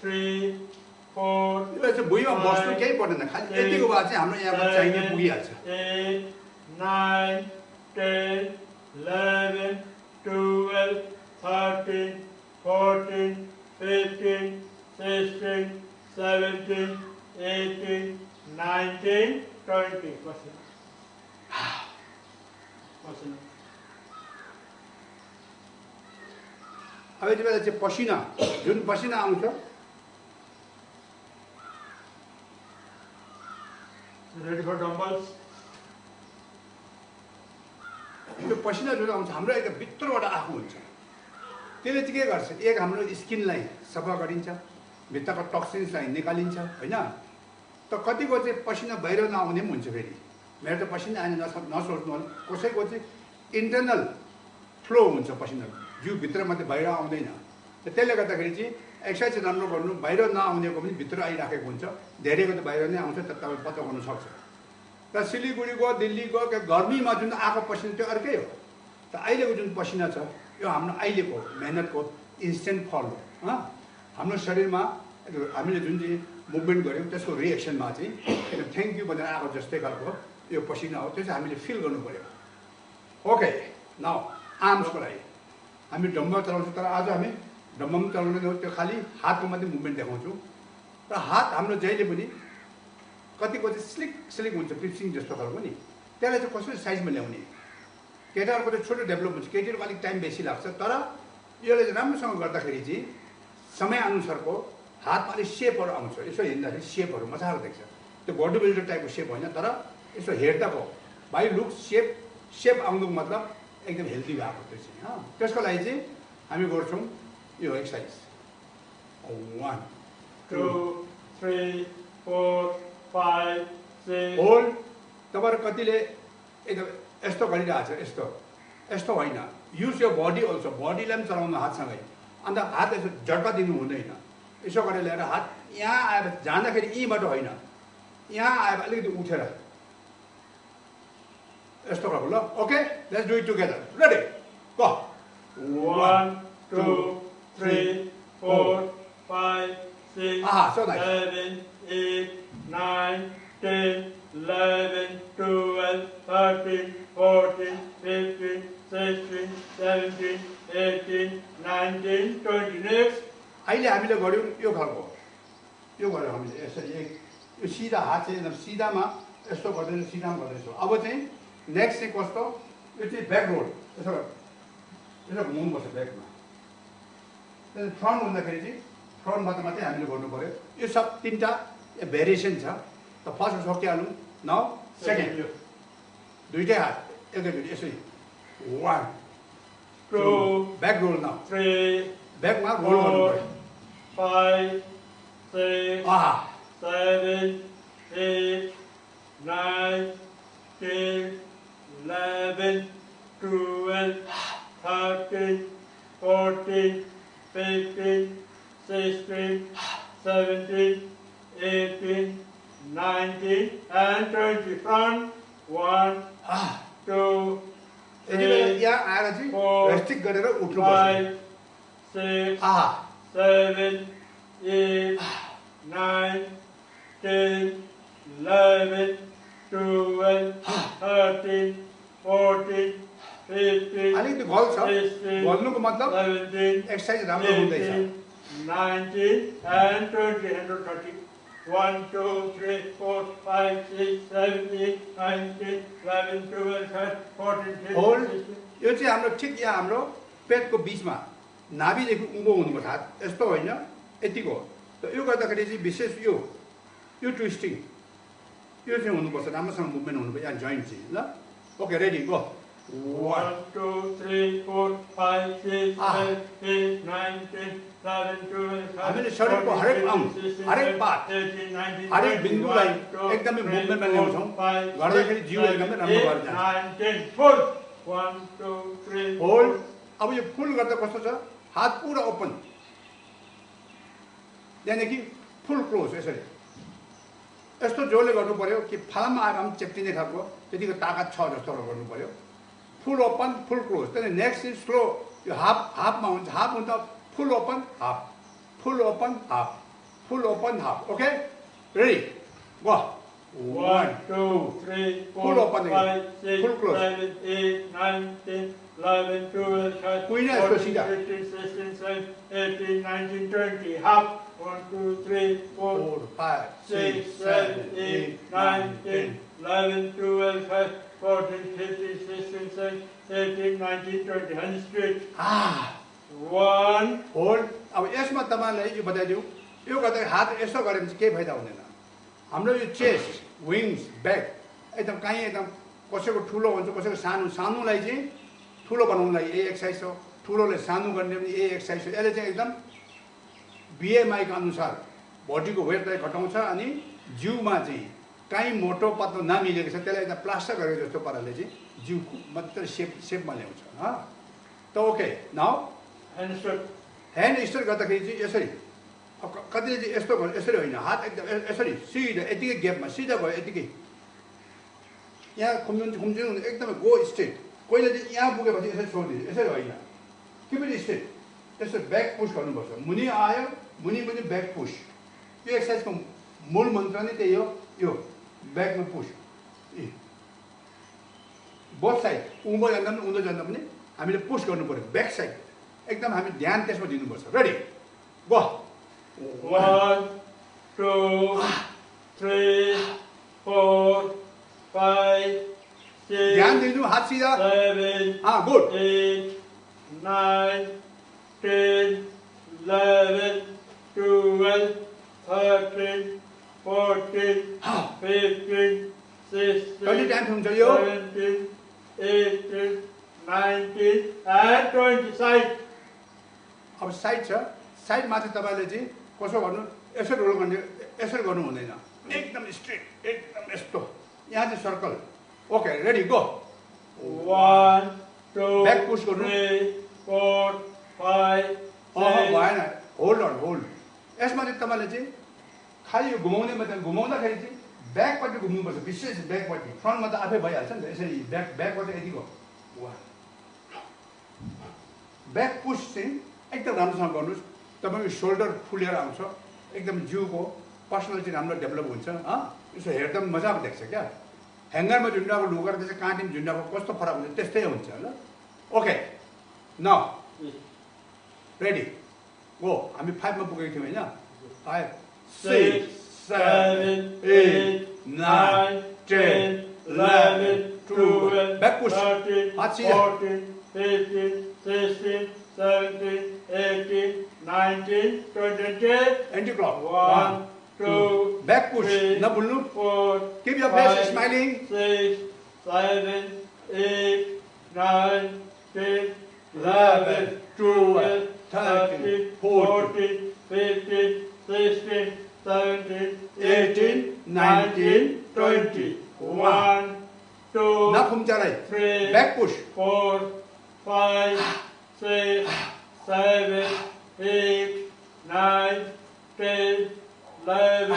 3, 4. यो चाहिँ भुइँमा बस्नु केही पर्दैन खालि यतिको भए चाहिँ हाम्रो यहाँमा चाहिने पुगिहाल्छ। 8, 9, 10, 11, 12, 13, 14, 15, 16, 17, 18, 19, 20. अब यति बेला चाहिँ पसिना जुन पसिना आउँछ Ready for dumbbells? त्यो पसिना जुन आउँछ हाम्रो एकदम भित्रबाट आएको हुन्छ त्यसले चाहिँ के गर्छ एक हाम्रो स्किनलाई सफा गरिन्छ भित्रको टक्सिन्सलाई निकालिन्छ होइन। त कतिको चाहिँ पसिना बाहिर नआउने पनि हुन्छ फेरि मेरो त पसिना आएन नसोच्नु होला कसैको चाहिँ इन्टरनल फ्लो हुन्छ पसिना जिउ भित्र मात्रै बाहिर आउँदैन। त्यसले गर्दाखेरि चाहिँ एक्सर्साइज राम्रो गर्नु बाहिर नआउनेको पनि भित्र आइराखेको हुन्छ धेरैको त बाहिर नै आउँछ त तपाईँ पत्ता गर्नु सक्छ। र सिलिगुडीको दिल्लीको गर्मीमा जुन आएको पसिना त्यो अर्कै हो। त अहिलेको जुन पसिना छ यो हाम्रो अहिलेको मेहनतको इन्स्टेन्ट फल हो। हाम्रो शरीरमा हामीले जुन चाहिँ मुभमेन्ट गऱ्यौँ त्यसको रिएक्सनमा चाहिँ एकदम थ्याङ्क यू भनेर आएको जस्तै खालको यो पसिना हो त्यो चाहिँ हामीले फिल गर्नु पऱ्यो। ओके नाउ आर्म्सको लागि हामी डम्बल चलाउँछौँ तर आज हामी डम्बल पनि चलाउँदैनौँ त्यो खालि हातको मात्रै मुभमेन्ट देखाउँछौँ। र हात हाम्रो जहिले पनि कतिको चाहिँ स्लिक हुन्छ पिप्सिङ जस्तो खालको नि त्यसलाई चाहिँ कसरी साइजमा ल्याउने केटाहरूको चाहिँ छोटो डेभलप हुन्छ केटीहरूको अलिक टाइम बेसी लाग्छ तर यसले चाहिँ राम्रोसँग गर्दाखेरि चाहिँ समयअनुसारको हातमा अलिक सेपहरू आउँछ यसो हिँड्दाखेरि सेपहरू मजाको देख्छ त्यो बडी बिल्डर टाइपको सेप होइन तर यसो हेर्दाको बाई लुक सेप आउनुको मतलब एकदम हेल्दी भएको त्यो चाहिँ त्यसको लागि चाहिँ हामी गर्छौँ यो एक्सर्साइज 1 2 3 4 5 6 होल्ड। तपाईँहरू कतिले एकदम यस्तो गरिरहेको छ यस्तो होइन युज यो बडी अल्सो बडीलाई पनि चलाउनु हातसँगै अन्त हात यसो झट्का दिनु हुँदैन यसो गरेर ल्याएर हात यहाँ आएर जाँदाखेरि यहीँबाट होइन यहाँ आएर अलिकति उठेर यस्तो गर्नु ल। Okay let's do it together ready go 1 2 3 4 5 6 so nice. 7 8 9 10 11 12 13 14 15 16 17 18 19 20. Next. अहिले हामीले गऱ्यौँ यो खालको यो गऱ्यौँ हामीले यसरी यो सिधा हात चाहिँ एकदम सिधामा यस्तो गर्दैछौँ सिधामा गर्दैछौँ। अब चाहिँ नेक्स्ट चाहिँ कस्तो यो चाहिँ ब्याक रोल यसो घुमाउनुपर्छ ब्याकमा फ्रन्ट हुँदाखेरि चाहिँ फ्रन्टबाट मात्रै हामीले गर्नु पऱ्यो। यो सब तिनवटा भेरिएसन छ त फर्स्ट सकिहालौँ नाउ सेकेन्ड दुइटै हात एकैचोटि यसरी 1 2 ब्याक रोल नाउ 3 ब्याकमा रोल गर्नु पऱ्यो 5 6 7 8 9 10 11 12 13 14 15 16 17 18 19 and 20. Front 1, 2, यति बेला 3, यहाँ आएर चाहिँ 4, रेस्ट्रिक्ट गरेर उठ्नुपर्छ 5, 6, 7, 8, 9, 10, 11, 12, 13, 14, 15, अलिकति गल छ 16, गल्नुको मतलब 17, एक्सर्साइज राम्रो हुँदैछ 18, 19, and 20, 130. 1, 2, 3, 4, 5, 6, 7, 8, 9, 10, 11, 12, 13, 14, 15, होल्ड 16. यो चाहिँ हाम्रो ठिक यहाँ हाम्रो पेटको बिचमा नाभिदेखि उँभो हुनुपर्छ हात यस्तो होइन यतिको त यो गर्दाखेरि चाहिँ विशेष यो ट्विस्टिङ यो चाहिँ हुनुपर्छ राम्रोसँग मुभमेन्ट हुनुपर्छ यहाँ जोइन्ट चाहिँ ल ओके रेडी गो 1, 2, 3, 4, 5, 6, 7, 8, 9, 10, 11, 12, हामीले शरीरको हरेक अंग हरेक पार्ट हरेक बिन्दुलाई एकदमै मुभमेन्टमा ल्याउँछौँ गर्दाखेरि जिउ एकदमै राम्रो भएर जान्छ 1, 2, 3, होल्ड अब यो फुल गर्दा कस्तो छ हात पुरा ओपन त्यहाँदेखि फुल क्लोज यसरी यस्तो जोडले गर्नु पर्यो कि फालामा आएर पनि चेप्टिने खालको त्यतिको ताकत छ जस्तो गर्नु पर्यो फुल ओपन फुल क्लोज त्यहाँदेखि नेक्स्ट इज स्लो यो हाफमा हुन्छ हाफ हुन्छ full open half full open half full open half okay ready go 1, 2, 3, 4, 5, 6, 7, 8, 9, 10, 11, 12, 13, 14, 15, 16, 17, 18, 19, 20. Half. 1, 2, 3, 4, 5 6, 7, 8, 9, 10, 11, 12, 13, 14, 15, 16, 17, 18, 19, 20. Hands straight. 1. Hold अब यसमा तपाईँलाई यो बताइदिउँ यो गर्दा हात यसो गऱ्यो भने चाहिँ केही फाइदा हुँदैन हाम्रो यो चेस्ट विङ्स ब्याक एकदम कहीँ एकदम कसैको ठुलो हुन्छ कसैको सानो सानोलाई चाहिँ ठुलो बनाउनुलाई यही एक्सर्साइज हो ठुलोले सानो गर्ने पनि यही एक्सर्साइज हो यसले चाहिँ एकदम बिएमआईको अनुसार बडीको वेटलाई घटाउँछ अनि जिउमा चाहिँ कहीँ मोटो पत्लो नमिलेको छ त्यसलाई एकदम प्लास्टर गरेको जस्तो पाराले चाहिँ जिउको मजाले सेपमा ल्याउँछ त ओके नाउ ह्यान्ड स्ट्रेट गर्दाखेरि चाहिँ यसरी कतिले चाहिँ यस्तो गर्छ यसरी होइन हात एकदम यसरी सिधा यतिकै ग्यापमा सिधा भयो यतिकै यहाँ खुम्चिनु एकदमै गो स्ट्रेट कोहीले चाहिँ यहाँ पुगेपछि यसरी छोडिदिन्छ यसरी होइन कि स्ट्रेट यसरी ब्याक पुस गर्नुपर्छ मुनि आयो मुनि पनि ब्याक पुस यो एक्सर्साइजको मूल मन्त्र नै त्यही हो यो ब्याकमा पुस बोथ साइड उँभो जाँदा पनि उँधो जाँदा पनि हामीले पुस गर्नु पर्यो ब्याक साइड एकदम हामी ध्यान त्यसमा दिनुपर्छ रेडी गो 1, 2, 3, 4, 5, 6, ध्यान दिनु हात सिधा 7, गुड 8, 9, 10, 11, 12, 13, 14, 15, 16, टाइम हुन्छ यो 17, 18, 19, and 20. Side. अब साइड छ साइडमा चाहिँ तपाईँले चाहिँ कसो गर्नु यसरी रोल गर्ने यसरी गर्नु हुँदैन एकदम स्ट्रेट एकदम यस्तो यहाँ चाहिँ circle okay ready go 1, 2, Back push गर्नु 3, 4, 5, 6. भएन होल्ड अन होल्ड यसमा चाहिँ तपाईँले चाहिँ खालि यो घुमाउने मात्रै घुमाउँदाखेरि चाहिँ ब्याकपट्टि घुम्नुपर्छ विशेष ब्याकपट्टि फ्रन्टमा त आफै भइहाल्छ नि त यसरी ब्याकपट्टि यतिको ब्याक पुस चाहिँ एकदम राम्रोसँग गर्नुहोस् तपाईँको सोल्डर फुलेर आउँछ एकदम जिउको पर्सनालिटी राम्रो डेभलप हुन्छ यसो हेर्दा पनि मजाको देख्छ क्या ह्याङ्गरमा झुन्डाको लुगा र त्यसै काँटीमा झुन्डाको कस्तो फरक हुन्छ त्यस्तै हुन्छ ल ओके न रेडी गो हामी 5 मा पुगेको थियौँ होइन 5 6 7 8 9 10 11 12 ब्याक पुस 14, 15, 16, 17, 18, 19, 20, एन्टी क्लक 1, 2, ब्याक पुस 3, नभुल्नु 4, keep your face smiling 6, 7, 8, 9, 10, 11, 12, 13, 14, 15, 16, 17, 18, 19, 20. 1, 2, नखुम्चालाई 3, back push 4, 5, 6, 7, 8, 9, 10, 11,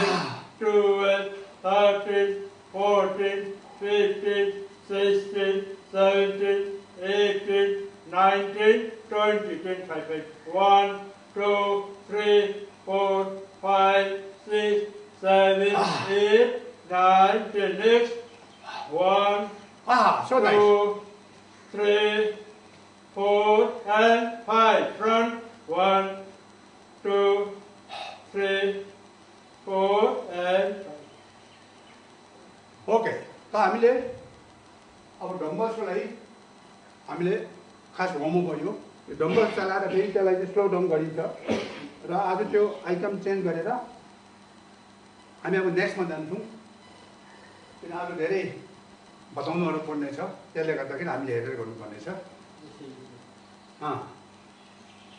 12, 13, 14, 15, 16, 17, 18, 19, 20, 25. 1, 2, 3, 4, 5, 6, 7, 8, 9, 10. Next. 1, So nice. 2, 3, 4, and 5. Front. 1, 2, 3, 4, and 5. Okay त हामीले अब डम्बल्सको लागि हामीले खास होमवर्क भयो यो डम्बल्स चलाएर फेरि त्यसलाई चाहिँ स्लो डाउन गरिन्छ र आज त्यो आइटम चेन्ज गरेर हामी अब नेक्स्टमा जान्छौँ किन आज धेरै बताउनुहरू पर्ने छ त्यसले गर्दाखेरि हामीले हेरेर गर्नुपर्नेछ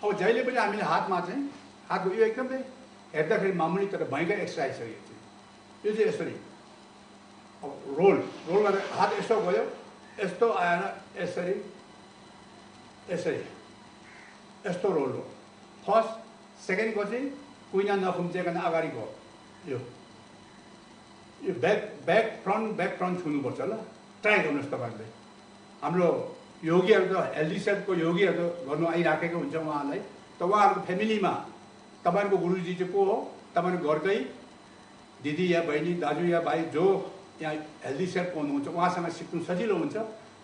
अब जहिले पनि हामीले हातमा चाहिँ हातको यो एकदमै हेर्दाखेरि मामुली तर भयङ्कर एक्सर्साइज हो यो चाहिँ यसरी अब रोल गरेर हात यस्तो गयो यस्तो आएर यसरी यसरी यस्तो रोल हो फर्स्ट सेकेन्डको चाहिँ कुइना नखुम्चिकन अगाडि गयो यो ब्याक फ्रन्ट छुनुपर्छ ल ट्राई गर्नुहोस् तपाईँहरूले हाम्रो योगीहरू त हेल्दी सेल्फको योगीहरू त गर्नु आइराखेको हुन्छ उहाँहरूलाई त उहाँहरूको फ्यामिलीमा तपाईँहरूको गुरुजी चाहिँ को हो तपाईँको घरकै दिदी या बहिनी दाजु या भाइ जो यहाँ हेल्दी सेल्फ हुनुहुन्छ उहाँसँग सिक्नु सजिलो हुन्छ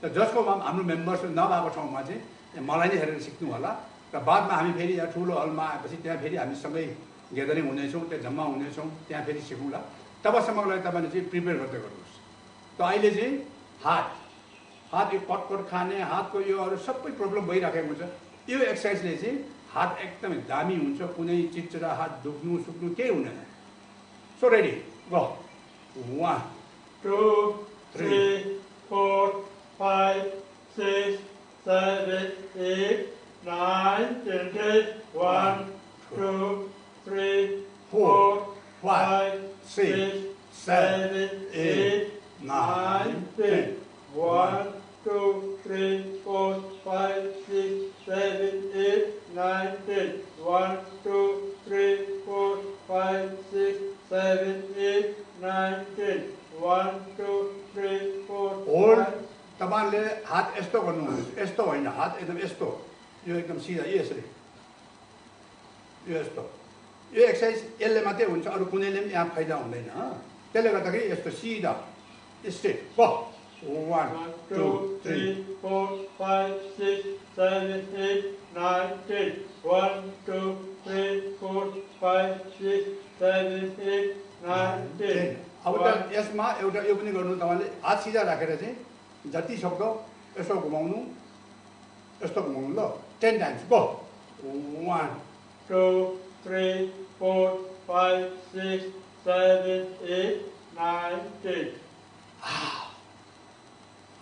र जसको हाम्रो मेम्बर्स नभएको ठाउँमा चाहिँ मलाई नै हेरेर सिक्नु होला र बादमा हामी फेरि यहाँ ठुलो हलमा आएपछि त्यहाँ फेरि हामी सँगै ग्यादरिङ हुनेछौँ त्यहाँ जम्मा हुनेछौँ त्यहाँ फेरि सिकौँला तबसम्मलाई तपाईँले चाहिँ प्रिपेयर गर्दै गर्नुहोस् त अहिले चाहिँ हात यो कटकट खाने हातको यो अरू सबै प्रब्लम भइराखेको हुन्छ यो एक्सर्साइजले चाहिँ हात एकदमै दामी हुन्छ कुनै चिच्चरा हात दुख्नु सुक्नु केही हुँदैन सो रेडी गो 1 2 3 4 5 6 7 8 9 10 1 2 3 4 5 6 7 8 9 10 1 2 3 4 5 6 7 8 9 10 1 2 3 4 5 6 7 8 9 10 1 2 3 4 होल्ड तपाईँले हात यस्तो गर्नुहुन्छ यस्तो होइन हात एकदम यस्तो यो एकदम सिधा यसरी यो यस्तो यो एक्सर्साइज यसले मात्रै हुन्छ अरू कुनैले पनि यहाँ फाइदा हुँदैन त्यसले गर्दाखेरि यस्तो सिधा स्ट्रेट ग 1 2 3 4 5 6 7 8 9 10 1 2 3 4 5 6 7 8 9 10 अब त यसमा एउटा यो पनि गर्नु तपाईँले हात सिधा राखेर चाहिँ जति सक्दो यसो घुमाउनु यस्तो घुमाउनु ल 10 टाइम्स गो 1 2 3 4 5 6 7 8 9 10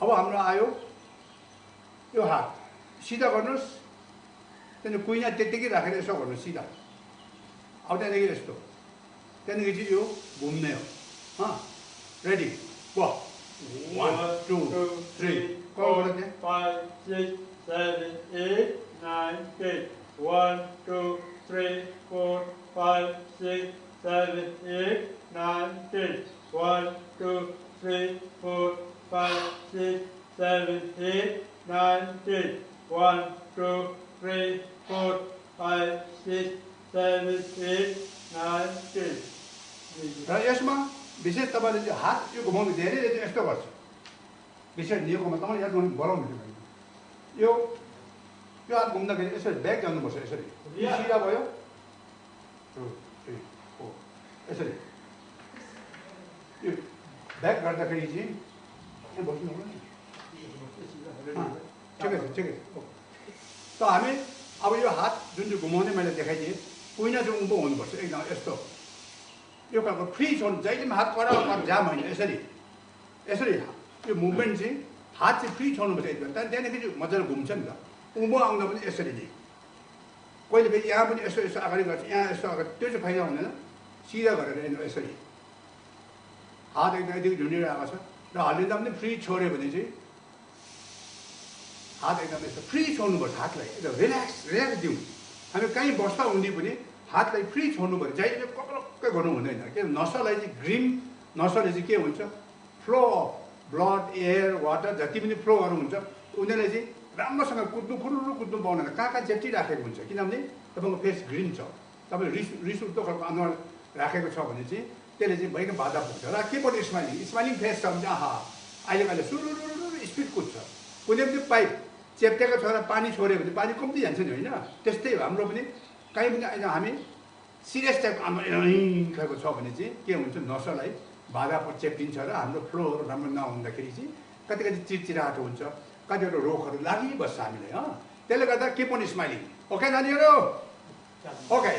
अब हाम्रो आयो यो हात सिधा गर्नुहोस् त्यहाँदेखि कुइना त्यत्तिकै राखेर यसो गर्नुहोस् सिधा अब त्यहाँदेखि यस्तो त्यहाँदेखि चाहिँ यो घुम्ने हो रेडी गो 1 2 3 4 5 6 7 8 9 10 1 2 3 4 5 6 7 8 9 10 1 2 3 4 5 6 7 8 9 10 1 2 3 4 5 6 7 8 9 10 र यसमा विशेष तपाईँले चाहिँ हात यो घुमाउनु धेरैले चाहिँ यस्तो गर्छ विशेष नियोकोमा तपाईँले याद गर्नु बोलाउनु यो हात घुम्दाखेरि यसरी ब्याक जानुपर्छ यसरी सिधा भयो 2 3 4 यसरी यो ब्याक गर्दाखेरि चाहिँ यहाँ बस्नु होला नि ठिकै छ ठिकै छ त हामी अब यो हात जुन चाहिँ घुमाउने मैले देखाइदिएँ कुइना चाहिँ उँभो हुनुपर्छ एकदम यस्तो यो खालको फ्री छ जहिले पनि हात कडा जाम होइन यसरी यसरी यो मुभमेन्ट चाहिँ हात चाहिँ फ्री छोड्नुपर्छ एकदम त्यहाँदेखि चाहिँ मजाले घुम्छ नि त उँभो आउँदा पनि यसरी नै कहिले फेरि यहाँ पनि यसो यसो अगाडि गर्छ यहाँ यसो अगाडि त्यो चाहिँ फाइदा हुँदैन सिधा गरेर यसरी हात एकदम यतिको झुन्डिरहेको छ र हल्लिँदा पनि फ्री छोड्यो भने चाहिँ हात एकदम यस्तो फ्री छोड्नुपर्छ हातलाई एकदम रिल्याक्स दिउँ हामी कहीँ बस्दा हुँदै पनि हातलाई फ्री छोड्नु पऱ्यो जहिले पनि कक्कै गर्नु हुँदैन के नसालाई चाहिँ ग्रिम नसाले चाहिँ के हुन्छ flow of blood air water जति पनि फ्लोहरू हुन्छ उनीहरूले चाहिँ राम्रोसँग कुद्नु फुरुरु कुद्नु पाउदैन कहाँ चेप्टिराखेको हुन्छ किनभने तपाईँको फेस ग्रिन छ तपाईँ रिस उठ्दो खालको अनुहार राखेको छ भने चाहिँ त्यसले चाहिँ भइकन बाधा पुग्छ र के पनि स्माइलिङ फेस छ भने चाहिँ आहा अहिले सुरु स्पिड कुद्छ कुनै पनि पाइप चेप्टेको छ र पानी छोड्यो भने पानी कम्ती जान्छ नि होइन त्यस्तै हाम्रो पनि कहीँ पनि अहिले हामी सिरियस टाइपको खालको छ भने चाहिँ के हुन्छ नसलाई बाधा चेप्टिन्छ र हाम्रो फ्लोहरू राम्रो नहुँदाखेरि चाहिँ कति चिडचिडाहट हुन्छ कतिवटा रोगहरू लागिबस्छ हामीलाई त्यसले गर्दा के पनि स्माइलिङ ओके नानीहरू ओके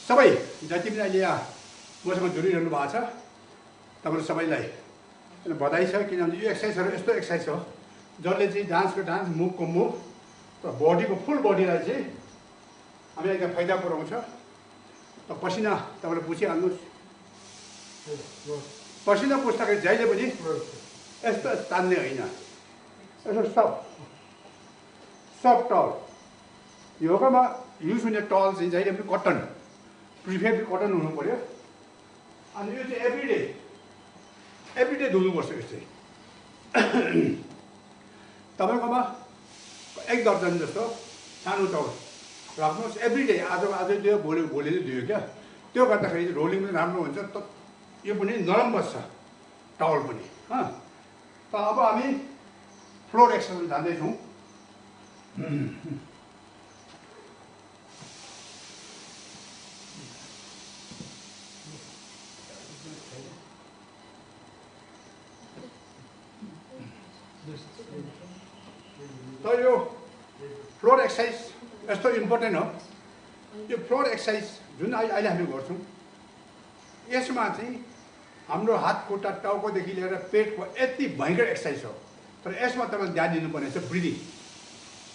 सबै जति पनि अहिले यहाँ मसँग जोडिरहनु भएको छ तपाईँहरू सबैलाई बधाई छ किनभने यो एक्सर्साइजहरू यस्तो एक्सर्साइज हो जसले चाहिँ डान्सको डान्स मुभको मुभ र बडीको फुल बडीलाई चाहिँ हामीलाई एकदम फाइदा पुऱ्याउँछ र पसिना तपाईँले पुछिहाल्नुहोस् पसिना पुस्दाखेरि जहिले पनि यस्तो तान्ने होइन यसो सब टल योगामा युज हुने टल चाहिँ जहिले पनि कटन प्रिफेयर कटन हुनु पर्यो अनि यो चाहिँ एभ्रिडे एभ्रिडे धुनुपर्छ यस्तै तपाईँकोमा 1 दर्जन जस्तो सानो चाउल राख्नुहोस् एभ्रिडे आज दियो भोलि दियो क्या त्यो गर्दाखेरि रोलिङ पनि राम्रो हुन्छ यो पनि नरम बस्छ टावल पनि त अब हामी फ्लोर एक्सर्साइज जाँदैछौँ त यो फ्लोर एक्सर्साइज यस्तो इम्पोर्टेन्ट हो यो फ्लोर एक्सर्साइज जुन अहिले हामी गर्छौँ यसमा चाहिँ हाम्रो हात खुट्टा टाउकोदेखि लिएर पेटको यति भयङ्कर एक्सर्साइज हो तर यसमा तपाईँले ध्यान दिनुपर्ने छ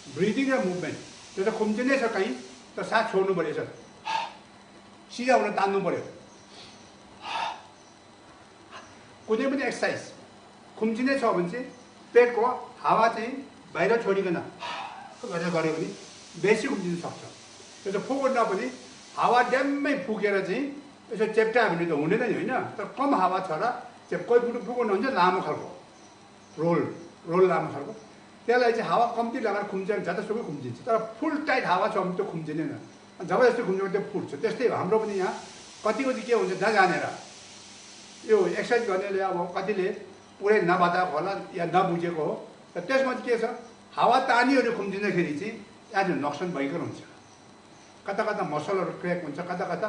ब्रिदिङ र मुभमेन्ट त्यो त खुम्चिनै छ कहीँ त सास छोड्नु पऱ्यो यसो सिधा हुन तान्नु पऱ्यो कुनै पनि एक्सर्साइज खुम्चिनै छ भने चाहिँ पेटको हावा चाहिँ बाहिर छोडिकन गरेर गऱ्यो भने बेसी खुम्चिन सक्छ त्यो त फुक्न पनि हावा ड्याम्मै फुकेर चाहिँ यसो चेप्टायो भने त हुँदैन नि होइन तर कम हावा छ र कोही फुक्नु हुन्छ लामो खालको रोल लामो खालको त्यसलाई चाहिँ हावा कम्ती लगाएर खुम्च्यो भने जतासुकै खुम्चिन्छ तर फुल टाइट हावा छ भने त्यो खुम्चिँदैन जबरजस्ती खुम्च्यो त्यो फुट्छ त्यस्तै हो हाम्रो पनि यहाँ कतिको चाहिँ के हुन्छ नजानेर यो एक्सर्साइज गर्नेले अब कतिले पुरै नबताएको होला या नबुझेको हो र त्यसमा चाहिँ के छ हावा तानीहरू खुम्चिँदाखेरि चाहिँ यहाँ चाहिँ नोक्सान भयङ्कर हुन्छ कता कता मसलहरू क्र्याक हुन्छ कता कता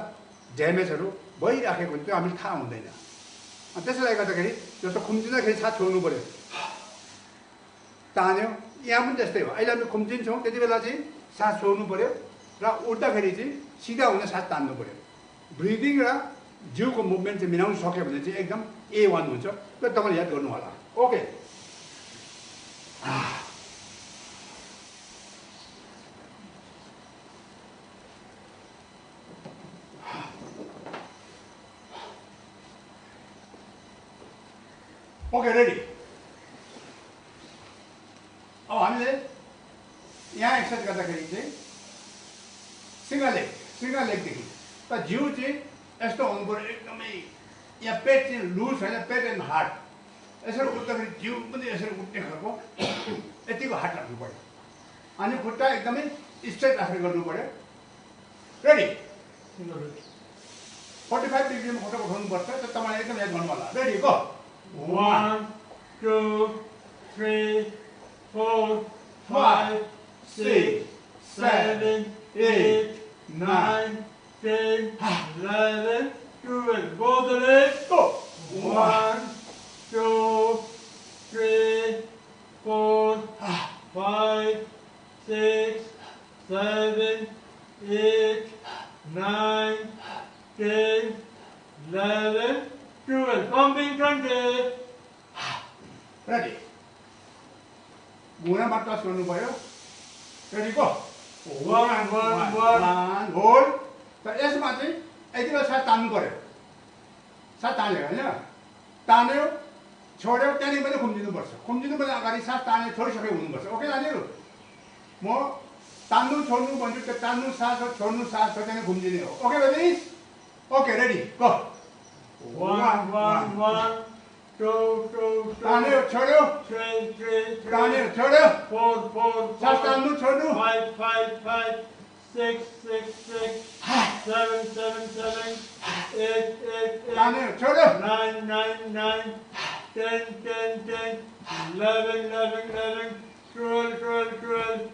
ड्यामेजहरू भइराखेको हुन्छ त्यो हामीले थाहा हुँदैन त्यसैले गर्दाखेरि जस्तो खुम्चिँदाखेरि साथ छोड्नु पऱ्यो तान्यो यहाँ पनि त्यस्तै हो अहिले हामी खुम्चिन्छौँ त्यति बेला चाहिँ सास छोड्नु पऱ्यो र उठ्दाखेरि चाहिँ सिधा हुने सास तान्नु पऱ्यो ब्रिदिङ र जिउको मुभमेन्ट चाहिँ मिलाउनु सक्यो भने चाहिँ एकदम A1 हुन्छ त्यो तपाईँले याद गर्नु होला ओके ओके रेडी अब हामीले यहाँ एक्सर्साइज गर्दाखेरि चाहिँ सिंगल लेगदेखि त जिउ चाहिँ यस्तो हुनु पऱ्यो एकदमै यहाँ पेट चाहिँ लुज होइन पेट एन्ड हार्ट यसरी उठ्दाखेरि जिउ पनि यसरी उठ्ने खालको यतिको हार्ट राख्नु पऱ्यो अनि खुट्टा एकदमै स्ट्रेट राखेर गर्नु पऱ्यो रेडी 45 डिग्रीमा खुट्टा उठाउनुपर्छ त तपाईँले एकदम याद गर्नु होला ready go 1 2 3 4 5 6 7 8 9 10 11 12 both the legs go 1 2 3 4 5 6 7 8 9 10 11 12 pumping 20 ready मुना मात्र गर्नु पर्यो रेडी गो 1 1 होल्ड त यसमा चाहिँ यति बेला सास तान्नु पर्यो सास तान्यो होइन तान्यो छोड्यो त्यहाँदेखि पनि खुम्चिनुपर्छ खुम्चिनुभन्दा अगाडि सास तान्यो छोडिसकेको हुनुपर्छ ओके नानीहरू म तान्नु छोड्नु भन्छु त्यो तान्नु सास हो छोड्नु सास हो त्यहाँदेखि खुम्चिने हो okay baby okay ready go 1 1 1 2 2 तान्यो छोड्यो 3 3 तान्यो छोड्यो 4 4 सास तान्नु छोड्नु 5 5 5 6 6 6 7 7 7 8 8 तान्यो छोड्यो 9 9 9 10 10 10 11 11 11 12 12 12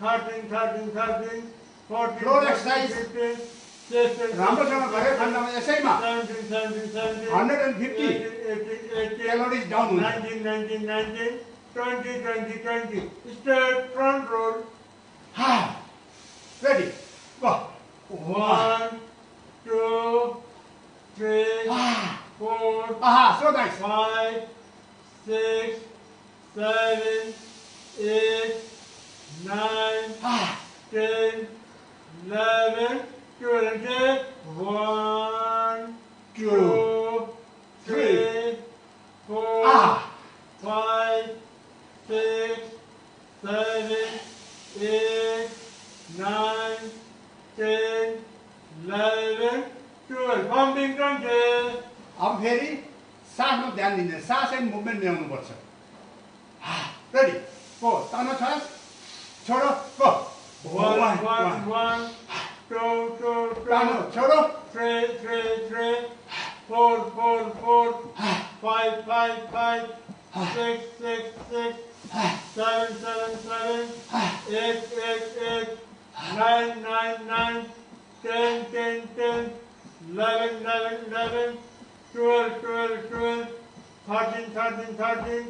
13 13 13 14 Floor exercise. 15 16 राम्रोसँग गरे खण्डमा यसैमा 17 17 17 150 18 क्यालोरिज डाउन हुन्छ 19 19 19 20 20 20 straight front roll ready go 1 2 3 4 आहा सो नाइस 5 6 7 8 9 10 11 12 1 2 3 4 5 6 7 8 9 10 11 12 pumping 20 अब फेरि सासमा ध्यान दिने सास एन्ड मुभमेन्ट ल्याउनुपर्छ रेडी गो तानो छ छोडो गो 1 1 1 2 2 तानो 2 छोडो 3 3 3 4 4 4 5 5 5 6 6 6 7 7 7 8 8 8 9 9 9 10 10 10 11 11 11 12 12 12 13 13 13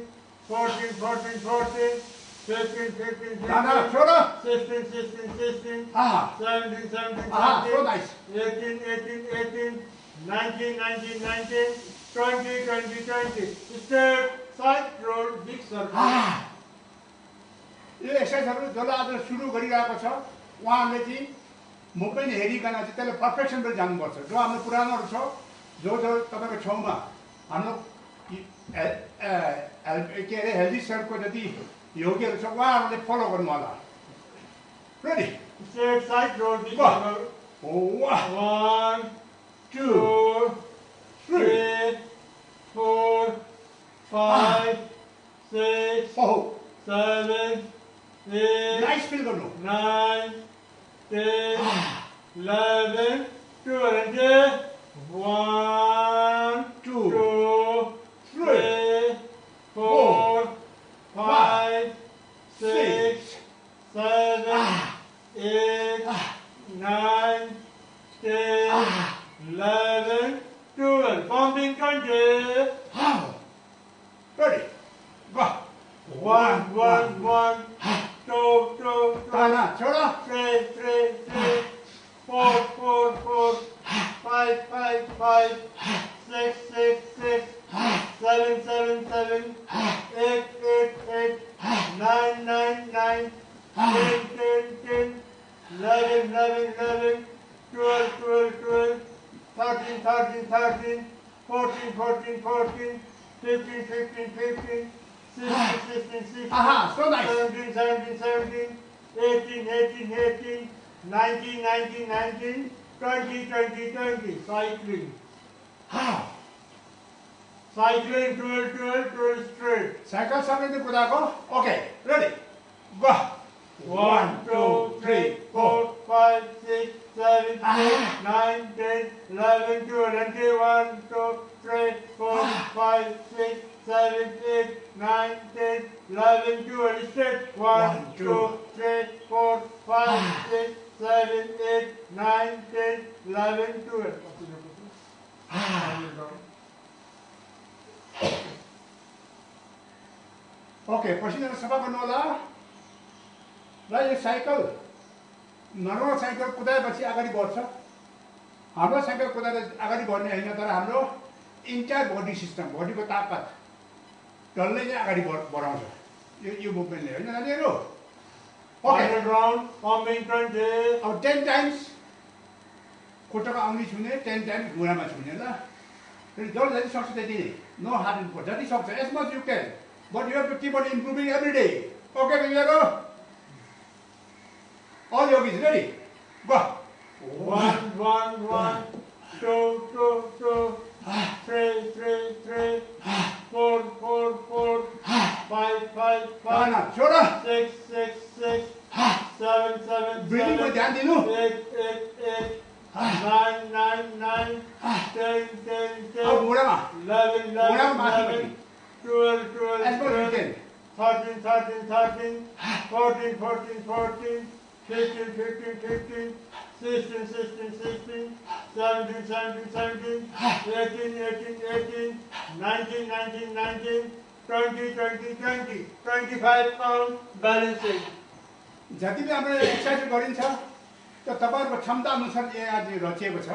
14 14 14 15 15 तानो 15 छोडो 16 16 16 आहा 17 17 आहा so 17 nice 18 18 18 19 19 19 20 20 20 step side roll big circle आहा यो एक्सर्साइजहरू जसले आज सुरु गरिरहेको छ उहाँहरूले चाहिँ मुभमेन्ट हेरिकन चाहिँ त्यसले पर्फेक्सनबाट जानुपर्छ जो हाम्रो पुरानोहरू छ जो जो तपाईँको छेउमा हाम्रो के अरे हेल्दी सेल्फको जति योगीहरू छ उहाँहरूले फलो गर्नु होला ready step side roll big Go. circle 1 2 2 3 3 4 5 6 ओहो 7 8 नाइस फिल गर्नु 9 10 11 12 1 2 2 3 4 5 6 7 8 9 10 11 12 pumping 20 रेडी गो 1 1 1 2 2 2 ताना छोडो 3 3 3 4 4 4 5 5 5 6 6 6 7 7 7 8 8 8 9 9 9 10 10 10 11 11 11 12 12 12 13 13 13 14 14 14 15 15 15 16 16 16 आहा so nice 17, 17, 17, 18, 18, 18, 19, 19, 19, 20, 20, 20, cycling. Cycling 12, 12, 12 straight. Cycle सबैले कुदाएको okay ready go 1, 2, 3, 4, 5, 6, 7, 8, 9, 10, 11, 12, 1, 2, 3, 4, 5, 6, 7, 8, 9, 10, 11, 12, straight. 1, 2, 3, 4, 5, 6, 7, 8, 9, 10, 11, 12. Okay पसिना सफा गर्नु होला र यो साइकल नर्मल साइकल कुदाएपछि अगाडि बढ्छ हाम्रो साइकल कुदाएर अगाडि बढ्ने होइन तर हाम्रो इन्टायर बडी सिस्टम बडीको ताकत डल्लै नै अगाडि बढाउँछ यो मुभमेन्टले होइन नानीहरू ओके Final round, pumping 20. अब 10 टाइम्स खुट्टाको औँली छुने 10 टाइम्स घुँडामा छुने ल फेरि जति सक्छ त्यति नो हार्ड इन्फोर्ट जति सक्छ as much you can but you have to keep on improving every day okay बिगारो अल योगिज रेडी गो 1, 1, 1, 2, 2, 2, 3, 3, 3, 4, 4, 4, 5, 5, 5, छोडो 6, 6, 6, 7, 7, ब्रिदिङमा 7, ध्यान दिनु 8, 8, 8, 9, 9, 9, 10, 10, 10, अब घुँडामा 11, 11, 11, 12, 12, as much you 12, can 13, 13, 13, 14, 14, 14, 15, 15, 15, 16, 16, 16, 17, 17, 17, 18, 18, 18, 19, 19, 19, 20, 20, 20, 25 pounds balancing. जति पनि हाम्रो एक्सर्साइज गरिन्छ त्यो तपाईँहरूको क्षमता अनुसार आज रचिएको छ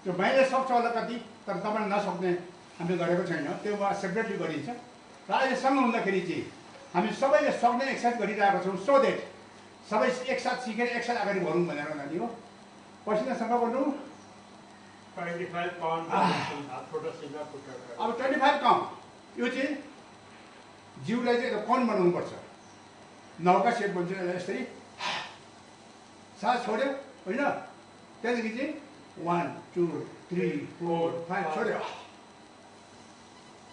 त्यो मैले सक्छ होला कति तर तपाईँले नसक्ने हामीले गरेको छैन त्यो सेपरेटली गरिन्छ र अहिले सँगै हुँदाखेरि चाहिँ हामी सबैले सक्ने एक्सर्साइज गरिरहेको छौँ सो द्याट सबै एकसाथ सिकेर एकसाथ अगाडि बढौँ भनेर नानी हो पसिना सफा गर्नु 25 pounds balancing. थोड़ा सीधा खुट्टा अब 25 कम यो चाहिँ जिउलाई चाहिँ कन बनाउनुपर्छ नौका सेप भन्छ यसरी सास छोड्यो होइन त्यहाँदेखि चाहिँ 1 2 3 4 5 छोड्यो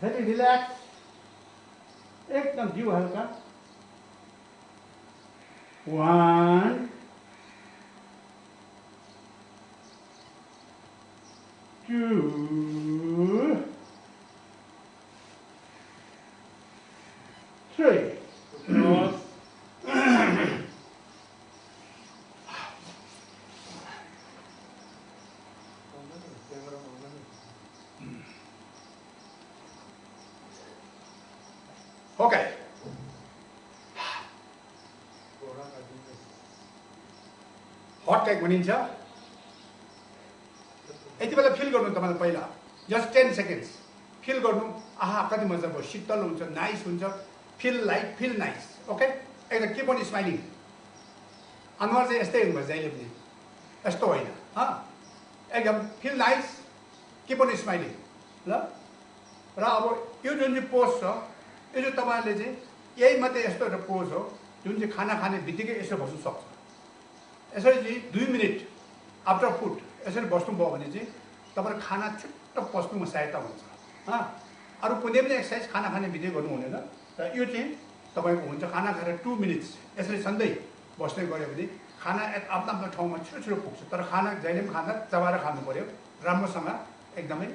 फेरि रिल्याक्स, एकदम जिउ हल्का। 1 2 3 Cross. Okay. हट केक भनिन्छ। यति बेला फिल गर्नु तपाईले पहिला जस्ट 10 सेकेन्ड्स फिल गर्नु। आहा कति मजा भयो, शीतल हुन्छ, नाइस हुन्छ, फिल नाइस। ओके, एकदम किप अन स्माइलिङ। अनुहार चाहिँ यस्तै हुनुपर्छ जहिले पनि, यस्तो होइन। एकदम feel nice, keep on smiling. ल र अब यो जुन चाहिँ पोज छ, यो चाहिँ तपाईँहरूले चाहिँ यही मात्रै यस्तो एउटा पोज हो जुन चाहिँ खाना खाने बित्तिकै यसो बस्नु सक्छ। यसरी चाहिँ 2 मिनट आफ्टर फुड यसरी बस्नुभयो भने चाहिँ तपाईँ खाना छिट्टो पच्नुमा सहायता हुन्छ। अरू कुनै पनि एक्सर्साइज खाना खाने बित्तिकै गर्नु हुँदैन। र यो चाहिँ तपाईँको हुन्छ खाना खाएर 2 मिनट्स यसरी सधैँ बस्दै गऱ्यो भने खाना आफ्नो आफ्नो ठाउँमा छिटो छिटो पुग्छ। तर खाना जहिले पनि खाना चबाएर खानु पऱ्यो, राम्रोसँग एकदमै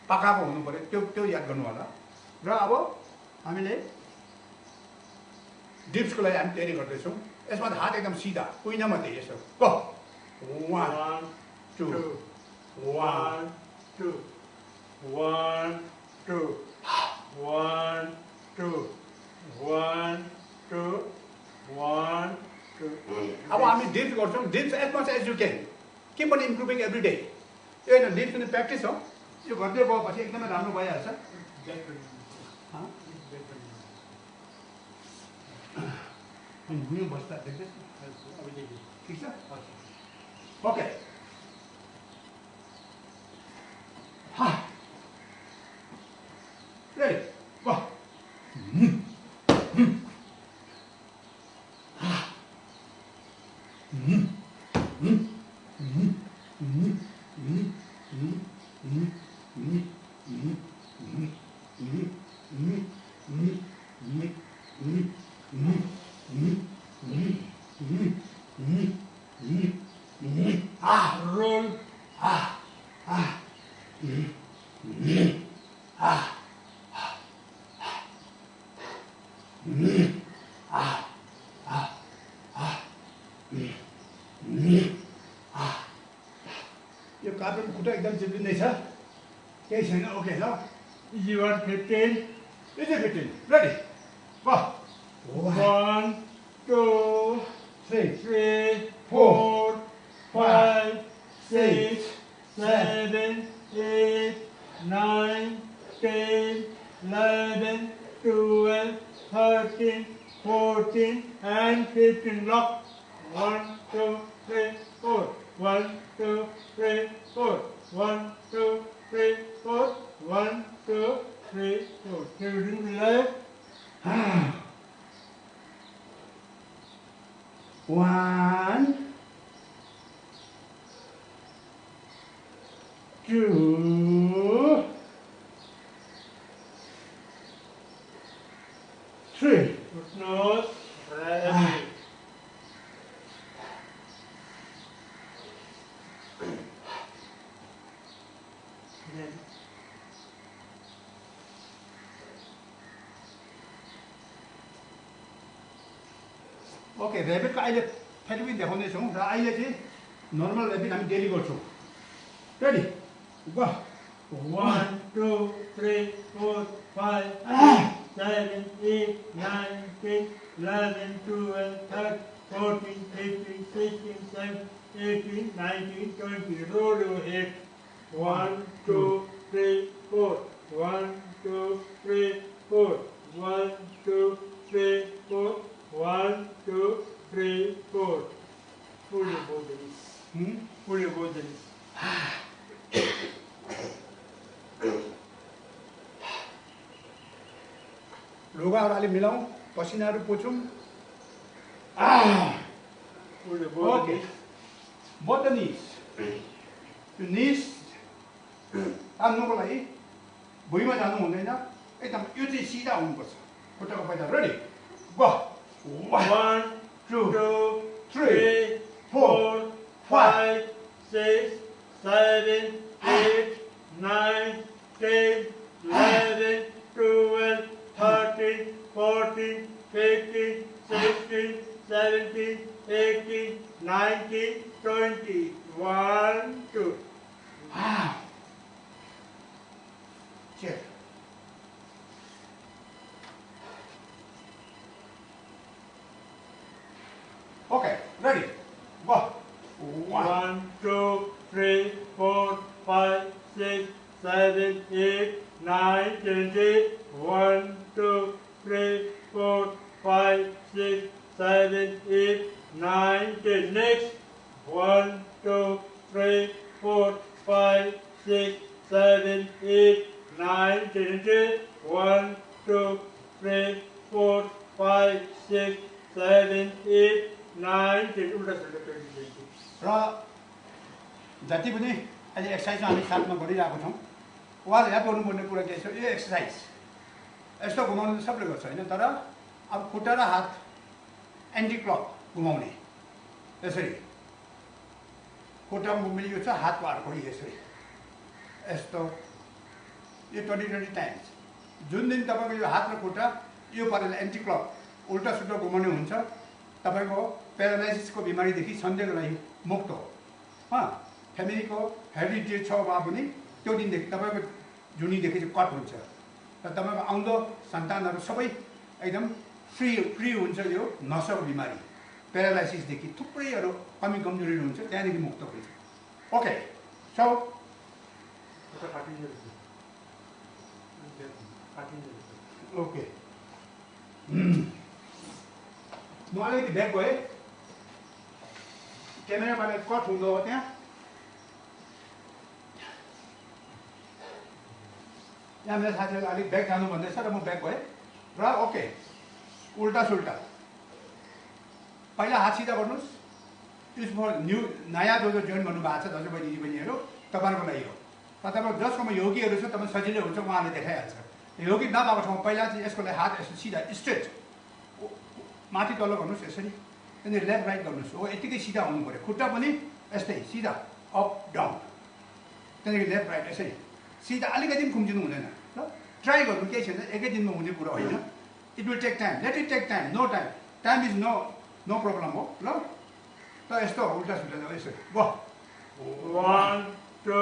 पकाएको हुनु पऱ्यो, त्यो याद गर्नु होला। र अब हामीले डिप्सको लागि हामी तयारी गर्दैछौँ। यसमा हात एकदम सिधा कुइना मात्रै यसो क 1 2 1 2 1 2 1 2 1 2 1 2। अब हामी डिप्स गर्छौँ। Dips as much as you can, keep on improving every day. यो होइन डिप्स पनि प्र्याक्टिस हो, यो गर्दै गएपछि एकदमै राम्रो भइहाल्छ। बस्दा देख्दै ठिक छ। Okay, ready go. Roll. यो कार्टुन खुट्टा एकदम चिप्लिँदैछ, केही छैन। ओके ल, You are 15. यो चाहिँ 15 ready go. 1 2 3 3 4 5 6 7 8 9 10 11 12 13 14 and 15. Lock. 1 2 3 4 1 2 3 4 1 2 3 4 1 2 3 4. Children left. 1 2 3 Good nose. Ready. Okay, ऱ्याबिटको अहिले फेरि पनि देखाउँदैछौँ र अहिले चाहिँ नर्मल ऱ्याबिट हामी डेली गर्छौँ। Ready go. 1 2 3 4 5 6 7 8 9 10 11 12 13 14 15 16 17 18 19 20. Roll your head. 1 2 3 4 1 2 3 4 1 2 3 4 1 2 3 4. Pull your bodies. Pull your bodies. लुगाहरू अलिक मिलाउँ, पसिनाहरू पोछौँ। Pull your okay, bodies. both the knees. यो knees तान्नुको लागि भुइँमा जानु हुँदैन एकदम यो चाहिँ सिधा हुनुपर्छ खुट्टाको पैदा ready go 1 2 2 3 3 4 5 6 7 8 9 10 11 12 13 14 15 16 17 18 19 20 1 2 check okay ready go 1 2 3 4 5 6 7 8 9 10 1 2 3 4 5 6 7 8 9 10 next 1 2 3 4 5 6 7 8 9 10 1 2 3 4 5 6 7 8 9 10 उल्टा सुल्टा 20 र जति पनि अहिले एक्सर्साइज हामी साथमा गरिरहेको छौँ उहाँले याद गर्नुपर्ने कुरा के छ यो एक्सर्साइज यस्तो घुमाउनु त सबले गर्छ होइन तर अब खुट्टा र हात एन्टी क्लक घुमाउने यसरी खुट्टामा घुम्ने यो छ हातको अर्को यसरी यस्तो यो 20 टाइम्स जुन दिन तपाईँको यो हात र खुट्टा यो पाराले एन्टी क्लक उल्टा सुल्टा घुमाउने हुन्छ तपाईँको प्यारालाइसिसको बिमारीदेखि सन्देहको लागि मुक्त हो फ्यामिलीको हेरिडिटी छ वा पनि त्यो दिनदेखि तपाईँको जुनीदेखि चाहिँ कट हुन्छ र तपाईँको आउँदो सन्तानहरू सबै एकदम फ्री हुन्छ यो नसाको बिमारी प्यारालाइसिसदेखि थुप्रैहरू कमी कमजोरी हुन्छ त्यहाँदेखि मुक्त हुन्छ ओके सो ओके म अलिकति ब्याक गएँ क्यामेराबाट कट हुँदो हो त्यहाँ यहाँ मेरो साथीहरूले अलिक ब्याक जानु भन्दैछ र म ब्याक गएँ र ओके उल्टा सुल्टा पहिला हात सिधा गर्नुहोस् यसमा नयाँ जो जोइन गर्नुभएको छ दाजुभाइ दिदीबहिनीहरू तपाईँहरूको लागि हो तपाईँको जसकोमा योगीहरू छ तपाईँ सजिलै हुन्छ उहाँले देखाइहाल्छ योगी नभएको ठाउँमा पहिला चाहिँ यसको लागि हात यसो सिधा स्ट्रेट माथि तल गर्नुहोस् यसरी त्यहाँदेखि लेफ्ट राइट गर्नुहोस् हो यतिकै सिधा हुनु पऱ्यो खुट्टा पनि यस्तै सिधा अप डाउन त्यहाँदेखि लेफ्ट राइट यसरी सिधा अलिकति पनि खुम्चिनु हुँदैन ल ट्राई गर्नु केही छैन एकै दिनमा हुने कुरा होइन it will take time let it take time no time is no problem हो ल त यस्तो उल्टा सुल्टा यसरी गो 1 2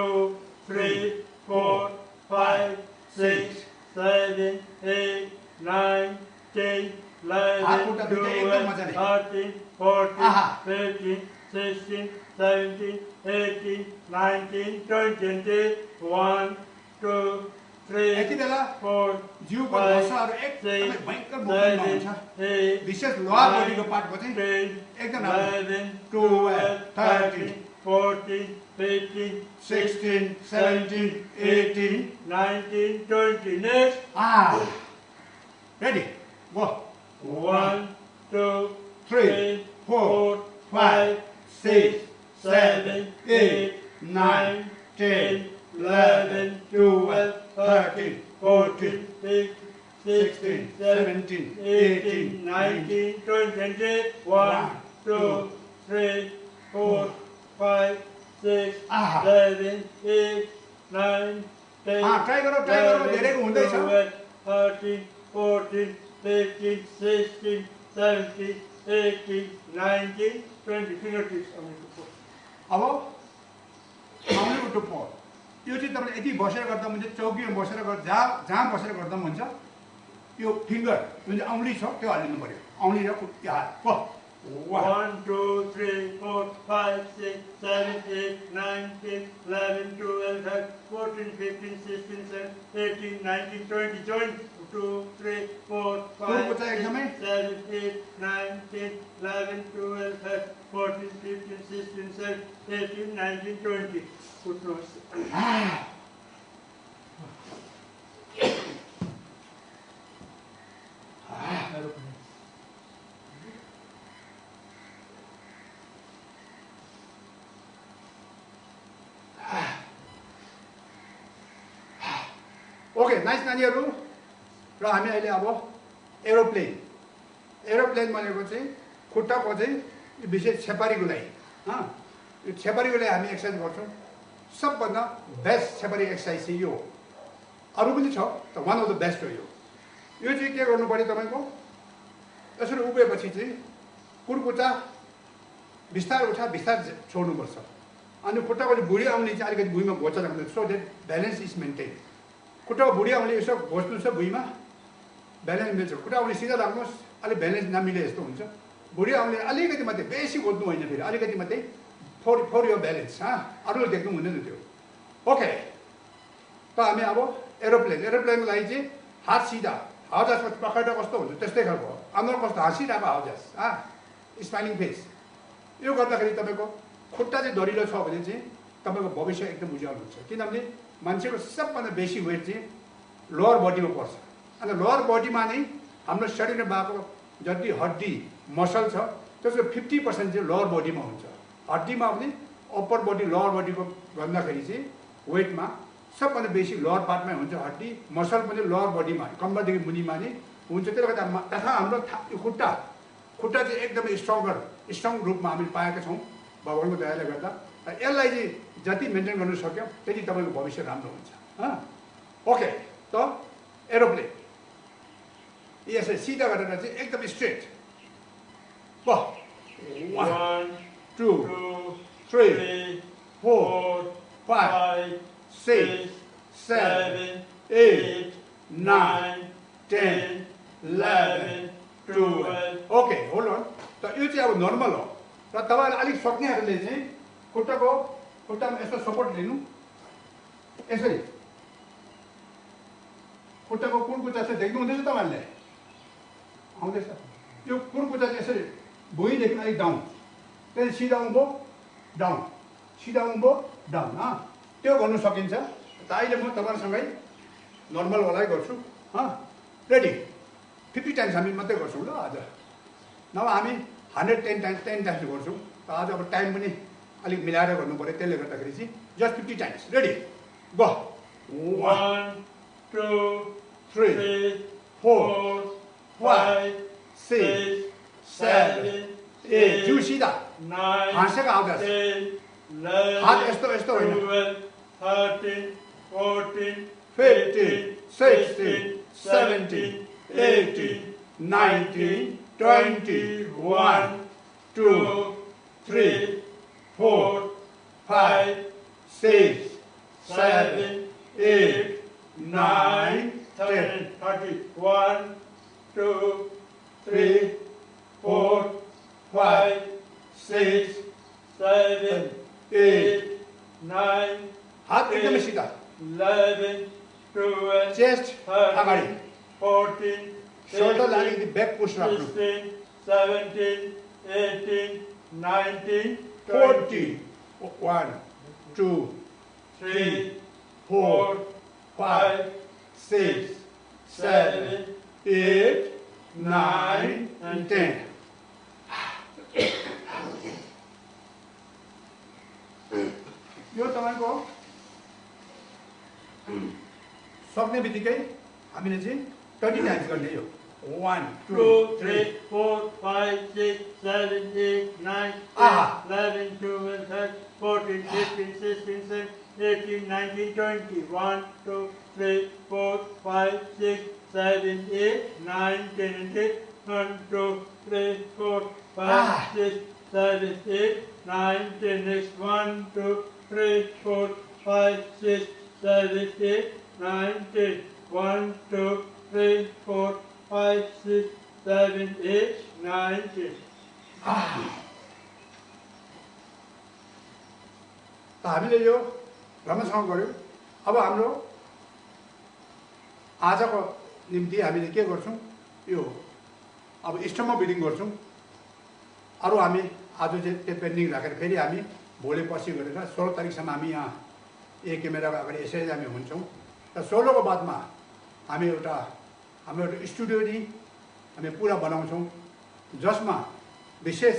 3 4 5 6 7 8 9 10 11 12 13 14 15 16 17 18 19 20 1 2 3 यति बेला 4 जिउको नसाहरू एकदमै भयङ्कर बोक्नुमा हुन्छ विशेष लोअर बडीको पार्टको चाहिँ एकदम 12 13 14 15 16 17 18 19 20 next ready go 1 2 3 4 5 6 7 8 9 10 11 12 13 14 15 16 17 18 19 20 1 2 3 4 5 6 7 8 9 10 ट्राई गरौँ धेरैको हुँदैछ 13 14 15 16 17 18 19 20 fingertips अब आउने टुप्पो यो चाहिँ तपाईँले यति बसेर गर्दा हुन्छ चौकीमा बसेर गर्दा जहाँ बसेर गर्दा पनि हुन्छ यो फिङ्गर जुन चाहिँ औँली छ त्यो हालिदिनु पऱ्यो औँली र खुट्टी हात 1 2 3 4 5 6 7 8 9 10 11 12 13 14 15 16 17 18 19 20 join 2 3 4 5 6 7 8 9 10 11 12 13 14 15 16 17 18 19 20 footnotes ओके नाइस नानीहरू र हामी अहिले अब एरोप्लेन भनेको चाहिँ खुट्टाको चाहिँ विशेष छेपारीको लागि यो छेपारीको लागि हामी एक्सर्साइज गर्छौँ सबभन्दा बेस्ट छेपारी एक्सर्साइज चाहिँ यो अरू पनि छ त वान अफ द बेस्ट हो यो चाहिँ के गर्नु पर्यो तपाईँको यसरी उभिएपछि चाहिँ कुर्कुच्चा बिस्तारै उठा बिस्तारै छोड्नुपर्छ अनि खुट्टाको भुँडी आउने चाहिँ अलिकति भुइँमा घोच्चा राख्नु so that balance is maintain खुट्टाको भुँडी आउने यसो घोच्नुहोस् भुइँमा ब्यालेन्स मिल्छ खुट्टा आउने सिधा राख्नुहोस् अलिक ब्यालेन्स नमिले जस्तो हुन्छ भुँडी आउने अलिकति मात्रै बेसी घोच्नु होइन फेरि अलिकति मात्रै फोर यो ब्यालेन्स अरूले देख्नु हुँदैन त्यो ओके त हामी अब एरोप्लेनको लागि चाहिँ हात सिधा हावाजहाजको पखेटा कस्तो हुन्छ त्यस्तै खालको अनुहार कस्तो हाँसिरहेको हावाजहाज स्माइलिङ फेस यो गर्दाखेरि तपाईँको खुट्टा चाहिँ दरिलो छ भने चाहिँ तपाईँको भविष्य एकदम उज्यालो हुन्छ किनभने मान्छेको सबभन्दा बेसी वेट चाहिँ लोवर बडीमा पर्छ अनि लोवर बडीमा नै हाम्रो शरीरमा भएको जति हड्डी मसल छ त्यसको 50% चाहिँ लोवर बडीमा हुन्छ हड्डीमा पनि अप्पर बडी लोवर बडीको गर्दाखेरि चाहिँ वेटमा सबभन्दा बेसी लोवर पार्टमै हुन्छ हड्डी मसल पनि लोवर बडीमा कम्मरदेखि मुनिमा नै हुन्छ त्यसले गर्दा तथा हाम्रो खुट्टा चाहिँ एकदमै स्ट्रङ रूपमा हामीले पाएका छौँ भगवान्को दयाले गर्दा यसलाई चाहिँ जति मेन्टेन गर्नु सक्यो त्यति तपाईँको भविष्य राम्रो हुन्छ ओके त एरोप्लेन यसरी सिधा गरेर चाहिँ एकदम स्ट्रेट 1 2 3 4 5 6 7 8 9 10 11 12 ओके होल्ड अन त यो चाहिँ अब नर्मल हो र तपाईँले अलिक सक्नेहरूले चाहिँ खुट्टामा यस्तो सपोर्ट लिनु यसरी खुट्टाको कुर्कुच्चा चाहिँ देख्नु हुँदैछ तपाईँहरूले आउँदैछ यो कुर्कुच्चा चाहिँ यसरी भुइँदेखि अलिक डाउन त्यहाँदेखि सिधा उँभो डाउन त्यो गर्नु सकिन्छ त अहिले म तपाईँहरूसँगै नर्मलवालै गर्छु रेडी 50 टाइम्स हामी मात्रै गर्छौँ ल आज नभए हामी 110 टाइम्स गर्छौँ त आज अब टाइम पनि अलिक मिलाएर गर्नु पऱ्यो त्यसले गर्दाखेरि चाहिँ जस्ट 50 टाइम्स रेडी गो 1 2 3 4 5 6 7 8 जिउ सिधा हाँसेको आवाज हात यस्तो होइन 13 14 15 16 17 18 19 20 1 2 3 4 5 6 7 8 9 10 31 2 3 4 5 6 7 8 9 हात एकदमै सिधा 11 12 चेस्ट अगाडि 14 शोल्डर अलिकति ब्याक पुश राख्नु 16 17 18 19 40 1 2 3 4 5 6 7 8 9 and 10 यो तपाईको सक्ने बित्तिकै हामीले चाहिँ 30 टाइम्स गर्ने यो 1 2 3 4 5 6 7 8 9 10 11 12 13 14 15 16 17 18 19 20 1 2 3 4 5 6 7 8 9 10 and 1 2 3 4 5 6 7 8 9 10 next 1 2 3 4 5 6 7 8 9 10 1 2 3 4 5 6 7 8 9 10 त हामीले यो राम्रोसँग गर्यौँ अब हाम्रो आजको निम्ति हामीले के गर्छौँ यो अब स्टमक ब्रिदिङ गर्छौँ अरू हामी आज चाहिँ त्यो पेन्डिङ राखेर फेरि हामी भोलि पर्सि गरेर 16 तारिकसम्म हामी यहाँ एक क्यामेराको अगाडि यसरी हामी हुन्छौँ र 16 को बादमा हामी हाम्रो एउटा स्टुडियो नि हामी पुरा बनाउँछौँ जसमा विशेष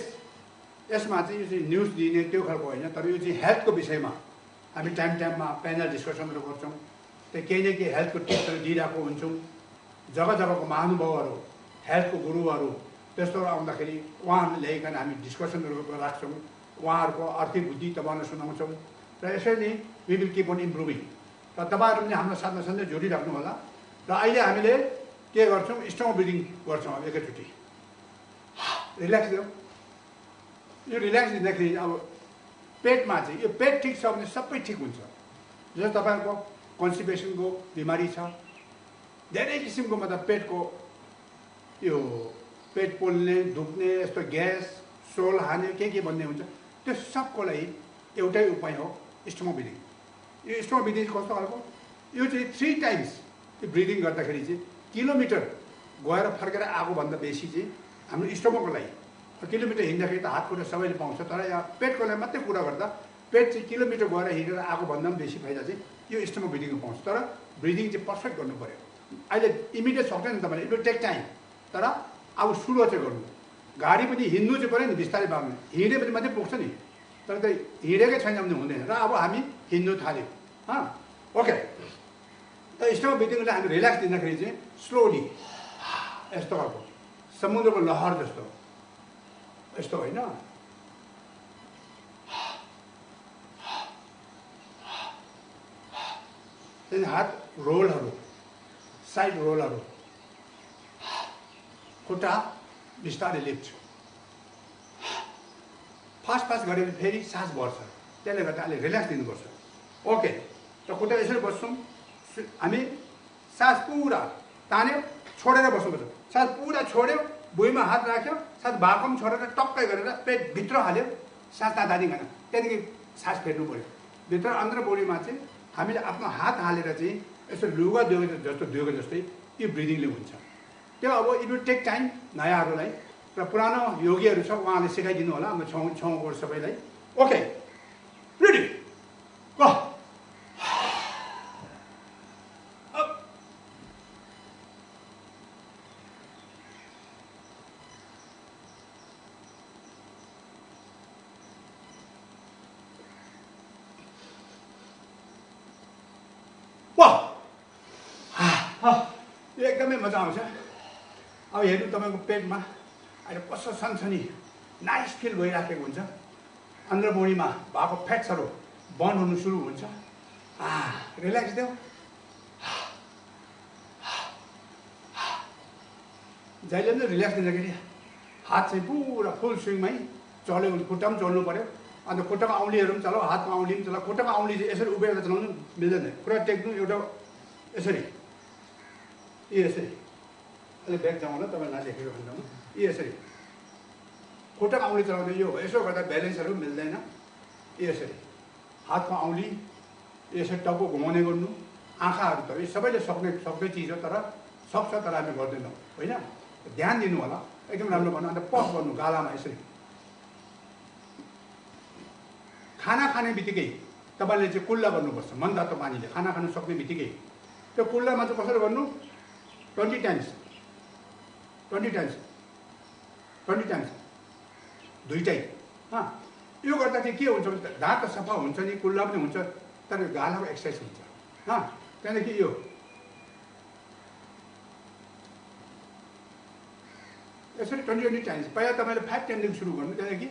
यसमा चाहिँ यो चाहिँ न्युज दिने त्यो खालको होइन तर यो चाहिँ हेल्थको विषयमा हामी टाइममा प्यानल डिस्कसनहरू गर्छौँ केही न केही हेल्थको टिप्सहरू दिइरहेको हुन्छौँ। जग्गा जग्गाको महानुभावहरू, हेल्थको गुरुहरू त्यस्तोहरू आउँदाखेरि उहाँहरूले ल्याइकन हामी डिस्कसनहरू राख्छौँ। उहाँहरूको आर्थिक बुद्धि तपाईँहरूलाई सुनाउँछौँ र यसरी we will keep on improving. र तपाईँहरू पनि हाम्रो साथमा सधैँ जोडिराख्नु होला। र अहिले हामीले के गर्छौँ, स्टमक ब्रिदिङ गर्छौँ। अब एकैचोटि रिल्याक्स दियो। यो रिल्याक्स दिँदाखेरि अब पेटमा चाहिँ यो पेट ठिक छ भने सबै ठिक हुन्छ। जस्तो तपाईँको कन्स्टिपेसनको बिमारी छ, धेरै किसिमको मतलब पेटको यो पेट पोल्ने, दुख्ने, यस्तो ग्यास, सोल हाने के भन्ने हुन्छ, त्यो सबको लागि एउटै उपाय हो स्टमक ब्रिदिङ। यो स्टमक ब्रिदिङ कस्तो खालको, यो चाहिँ 3 टाइम्स यो ब्रिदिङ गर्दाखेरि चाहिँ किलोमिटर गएर फर्केर आएको भन्दा बेसी चाहिँ हाम्रो स्टमकको लागि। किलोमिटर हिँड्दाखेरि त हात खुट्टा सबैले पाउँछ, तर यहाँ पेटको लागि मात्रै कुरा गर्दा पेट चाहिँ किलोमिटर गएर हिँडेर आएको भन्दा पनि बेसी फाइदा चाहिँ यो स्टमक ब्रिदिङमा पाउँछ। तर ब्रिदिङ चाहिँ पर्फेक्ट गर्नु पऱ्यो। अहिले इमिडिएट सक्दैन तपाईँले, इट विल टेक टाइम। तर अब सुरु चाहिँ गर्नु। गाडी पनि हिँड्नु चाहिँ पऱ्यो नि, बिस्तारै बाँड्नु। हिँड्यो भने मात्रै पुग्छ नि, तर त हिँडेकै छैन भने हुँदैन। र अब हामी हिँड्नु थाल्यौँ। ओके, त स्टमक ब्रिदिङलाई हामी रिल्याक्स दिँदाखेरि चाहिँ स्लोली यस्तो खालको समुद्रको लहर जस्तो, यस्तो होइन, हात रोलहरू, साइड रोलहरू, खुट्टा बिस्तारै लिप्छु। फास्ट गऱ्यो भने फेरि सास बढ्छ, त्यसले गर्दा अहिले रिल्याक्स दिनुपर्छ। ओके, त खुट्टा यसरी बस्छौँ हामी। सास पुरा तान्यो, छोडेर बस्नुपर्छ। सास पुरा छोड्यो, भुइँमा हात राख्यो, सास भाकम छोडेर टक्कै गरेर पेट भित्र हाल्यो, सास तानिकन त्यहाँदेखि सास फेर्नु पऱ्यो भित्र। अन्तर बोडीमा चाहिँ हामीले आफ्नो हात हालेर चाहिँ यसो लुगा दिएको जस्तो दिएको जस्तै यो ब्रिदिङले हुन्छ। त्यो अब इट विल टेक टाइम नयाँहरूलाई, र पुरानो योगीहरू छ उहाँले सिकाइदिनु होला हाम्रो छेउको सबैलाई। Okay, ready, go. एकदमै मजा आउँछ। अब हेर्नु तपाईँको पेटमा अहिले कस्तो सनसनी नाइस फिल भइराखेको हुन्छ। अन्डरबोडीमा भएको फ्याट्सहरू बन्द हुनु सुरु हुन्छ। रिल्याक्स देऊ। जहिले पनि रिल्याक्स दिँदाखेरि हात चाहिँ पुरा फुल स्विङमै चल्यो भने खुट्टा पनि चल्नु पऱ्यो। अन्त खुट्टाको औँलीहरू पनि चलाऊ, हातको औँली पनि चलाऊ। खुट्टाको औँली चाहिँ यसरी उभिएर चलाउनु मिल्दैन, पुरा टेक्नु एउटा यसरी, यसरी। अहिले ब्याग जाउँ होला, तपाईँ नदेखेको भन्दामा यसरी खुट्टाको औँली चलाउँदा यो यसो गर्दा ब्यालेन्सहरू मिल्दैन। यसरी हातको औँली यसरी टाउको घुमाउने गर्नु। आँखाहरू त यो सबैले सक्ने चिज हो, तर सक्छ तर हामी गर्दैनौँ होइन। ध्यान दिनु होला, एकदम राम्रो गर्नु। अन्त पफ गर्नु गालामा यसरी। खाना खाने बित्तिकै तपाईँले चाहिँ कुल्ला गर्नुपर्छ मनतातो पानीले। खाना खानु सक्ने बित्तिकै त्यो कुल्लामा चाहिँ कसरी गर्नु, 20 टाइम्स दुईटै। यो गर्दा चाहिँ के हुन्छ भने दाँत त सफा हुन्छ नि, कुल्ला पनि हुन्छ, तर गालाको एक्सर्साइज हुन्छ। त्यहाँदेखि यो यसरी 20 टाइम्स। पहिला तपाईँले 5 टाइमदेखि सुरु गर्नु, त्यहाँदेखि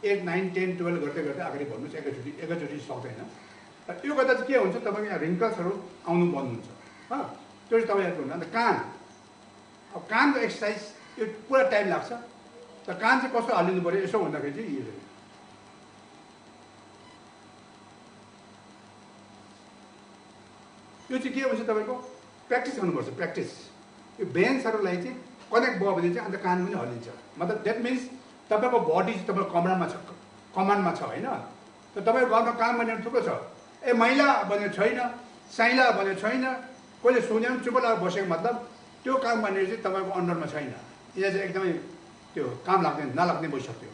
8, 9, 10, 12 गर्दै अगाडि बढ्नुहोस्। एकैचोटि सक्दैन। यो गर्दा चाहिँ के हुन्छ, तपाईँको यहाँ रिङ्कल्सहरू आउनु बन्द हुन्छ। त्यो चाहिँ तपाईँले गर्नु। अन्त कान, अब कानको एक्सर्साइज यो पुरा टाइम लाग्छ। त कान चाहिँ कस्तो हालिदिनु पऱ्यो यसो भन्दाखेरि चाहिँ यो चाहिँ के भन्छ तपाईँको प्र्याक्टिस गर्नुपर्छ। प्र्याक्टिस यो बेन्सहरूलाई चाहिँ कनेक्ट भयो भने चाहिँ अन्त कान पनि हल्लिन्छ। मतलब द्याट मिन्स तपाईँको बडी चाहिँ तपाईँको कमान्डमा छ होइन। त तपाईँको घरमा काम भनेर थुप्रो छ। मैला भनेर छैन, साइला भनेर छैन, कसले सुने पनि चुप लगाएर बसेको मतलब त्यो काम भनेर चाहिँ तपाईँको अन्डरमा छैन। यहाँ चाहिँ एकदमै त्यो काम लाग्दैन, नलाग्ने भइसक्यो।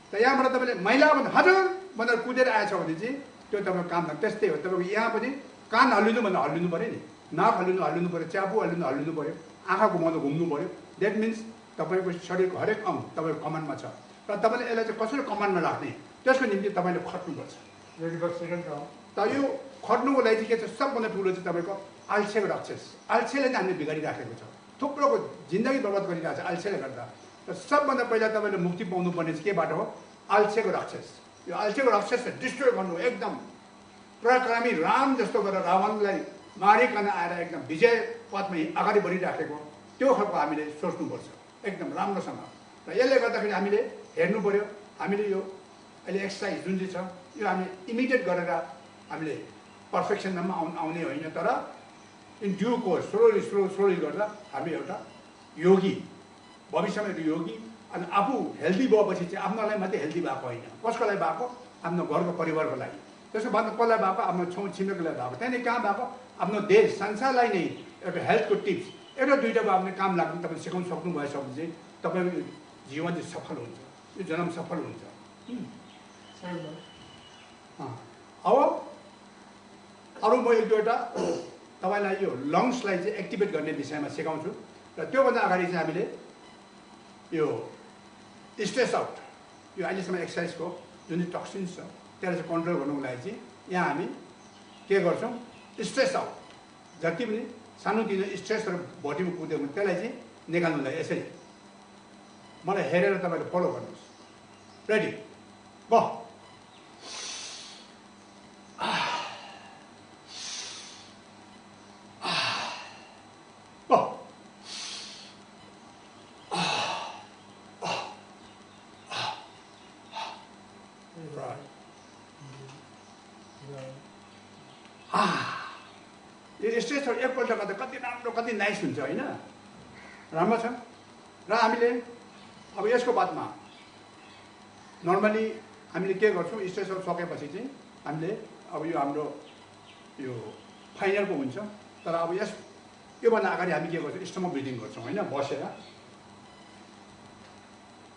त यहाँबाट तपाईँले मैला भने हजुर भनेर कुदेर आएछ भने चाहिँ त्यो तपाईँको काम लाग्छ। त्यस्तै हो, तपाईँको यहाँ पनि कान हल्लिनु भन्दा हल्लिनु पऱ्यो नि, नाक हल्लिनु पऱ्यो, च्यापु हल्लिनु पऱ्यो, आँखा घुमाउँदा घुम्नु पऱ्यो। द्याट मिन्स तपाईँको शरीरको हरेक अङ्ग तपाईँको कमानमा छ। र तपाईँले यसलाई चाहिँ कसरी कमानमा राख्ने त्यसको निम्ति तपाईँले खट्नुपर्छ। त यो खट्नुको लागि चाहिँ के छ सबभन्दा ठुलो चाहिँ तपाईँको आल्छेको राक्षस आल्छेले नै हामीले बिगारिराखेको छ थुप्रोको जिन्दगी बर्बाद गरिरहेको छ आल्छेले गर्दा र सबभन्दा पहिला तपाईँले मुक्ति पाउनुपर्ने चाहिँ केबाट हो आल्छेको राक्षस यो आल्छेको राक्षसलाई डिस्ट्रोय गर्नु एकदम पराक्रमी राम जस्तो गरेर रावणलाई मारिकन आएर एकदम विजय पथमा अगाडि बढिराखेको त्यो खालको हामीले सोच्नुपर्छ एकदम राम्रोसँग र यसले गर्दाखेरि हामीले हेर्नु पर्यो हामीले यो अहिले एक्सर्साइज जुन चाहिँ छ यो हामीले इमिडिएट गरेर हामीले पर्फेक्सनमा आउने होइन तर इन ड्यु कोर्स स्लोली गर्दा हामी एउटा योगी भविष्यमा एउटा योगी अनि आफू हेल्दी भएपछि चाहिँ आफ्नोलाई मात्रै हेल्दी भएको होइन कसको लागि भएको आफ्नो घरको परिवारको लागि त्यसो भन्दा कसलाई भएको आफ्नो छेउ छिमेकीलाई भएको त्यहाँदेखि कहाँ भएको आफ्नो देश संसारलाई नै एउटा हेल्थको टिप्स एउटा दुईवटा भयो भने काम लाग्नु तपाईँले सिकाउन सक्नु भएछ भने चाहिँ तपाईँको जीवन चाहिँ सफल हुन्छ यो जन्म सफल हुन्छ अब अरू म एक दुईवटा तपाईँलाई यो लङ्सलाई चाहिँ एक्टिभेट गर्ने विषयमा सिकाउँछु र त्योभन्दा अगाडि चाहिँ हामीले यो स्ट्रेस आउट यो अहिलेसम्म एक्सर्साइजको जुन चाहिँ टक्सिन्स छ त्यसलाई चाहिँ कन्ट्रोल गर्नुको लागि चाहिँ यहाँ हामी के गर्छौँ स्ट्रेस आउट जति पनि सानोतिनो स्ट्रेसहरू बडीमा कुद्यो भने त्यसलाई चाहिँ निकाल्नुलाई यसरी मलाई हेरेर तपाईँले फलो गर्नुहोस् रेडी गो यो स्ट्रेसहरू एकपल्ट गर्दा कति राम्रो कति नाइस हुन्छ होइन राम्रो छ र हामीले अब यसको बादमा नर्मली हामीले के गर्छौँ स्ट्रेसहरू सकेपछि चाहिँ हामीले अब यो हाम्रो यो फाइनलको हुन्छ तर अब योभन्दा अगाडि हामी के गर्छौँ स्टमक ब्रिदिङ गर्छौँ होइन बसेर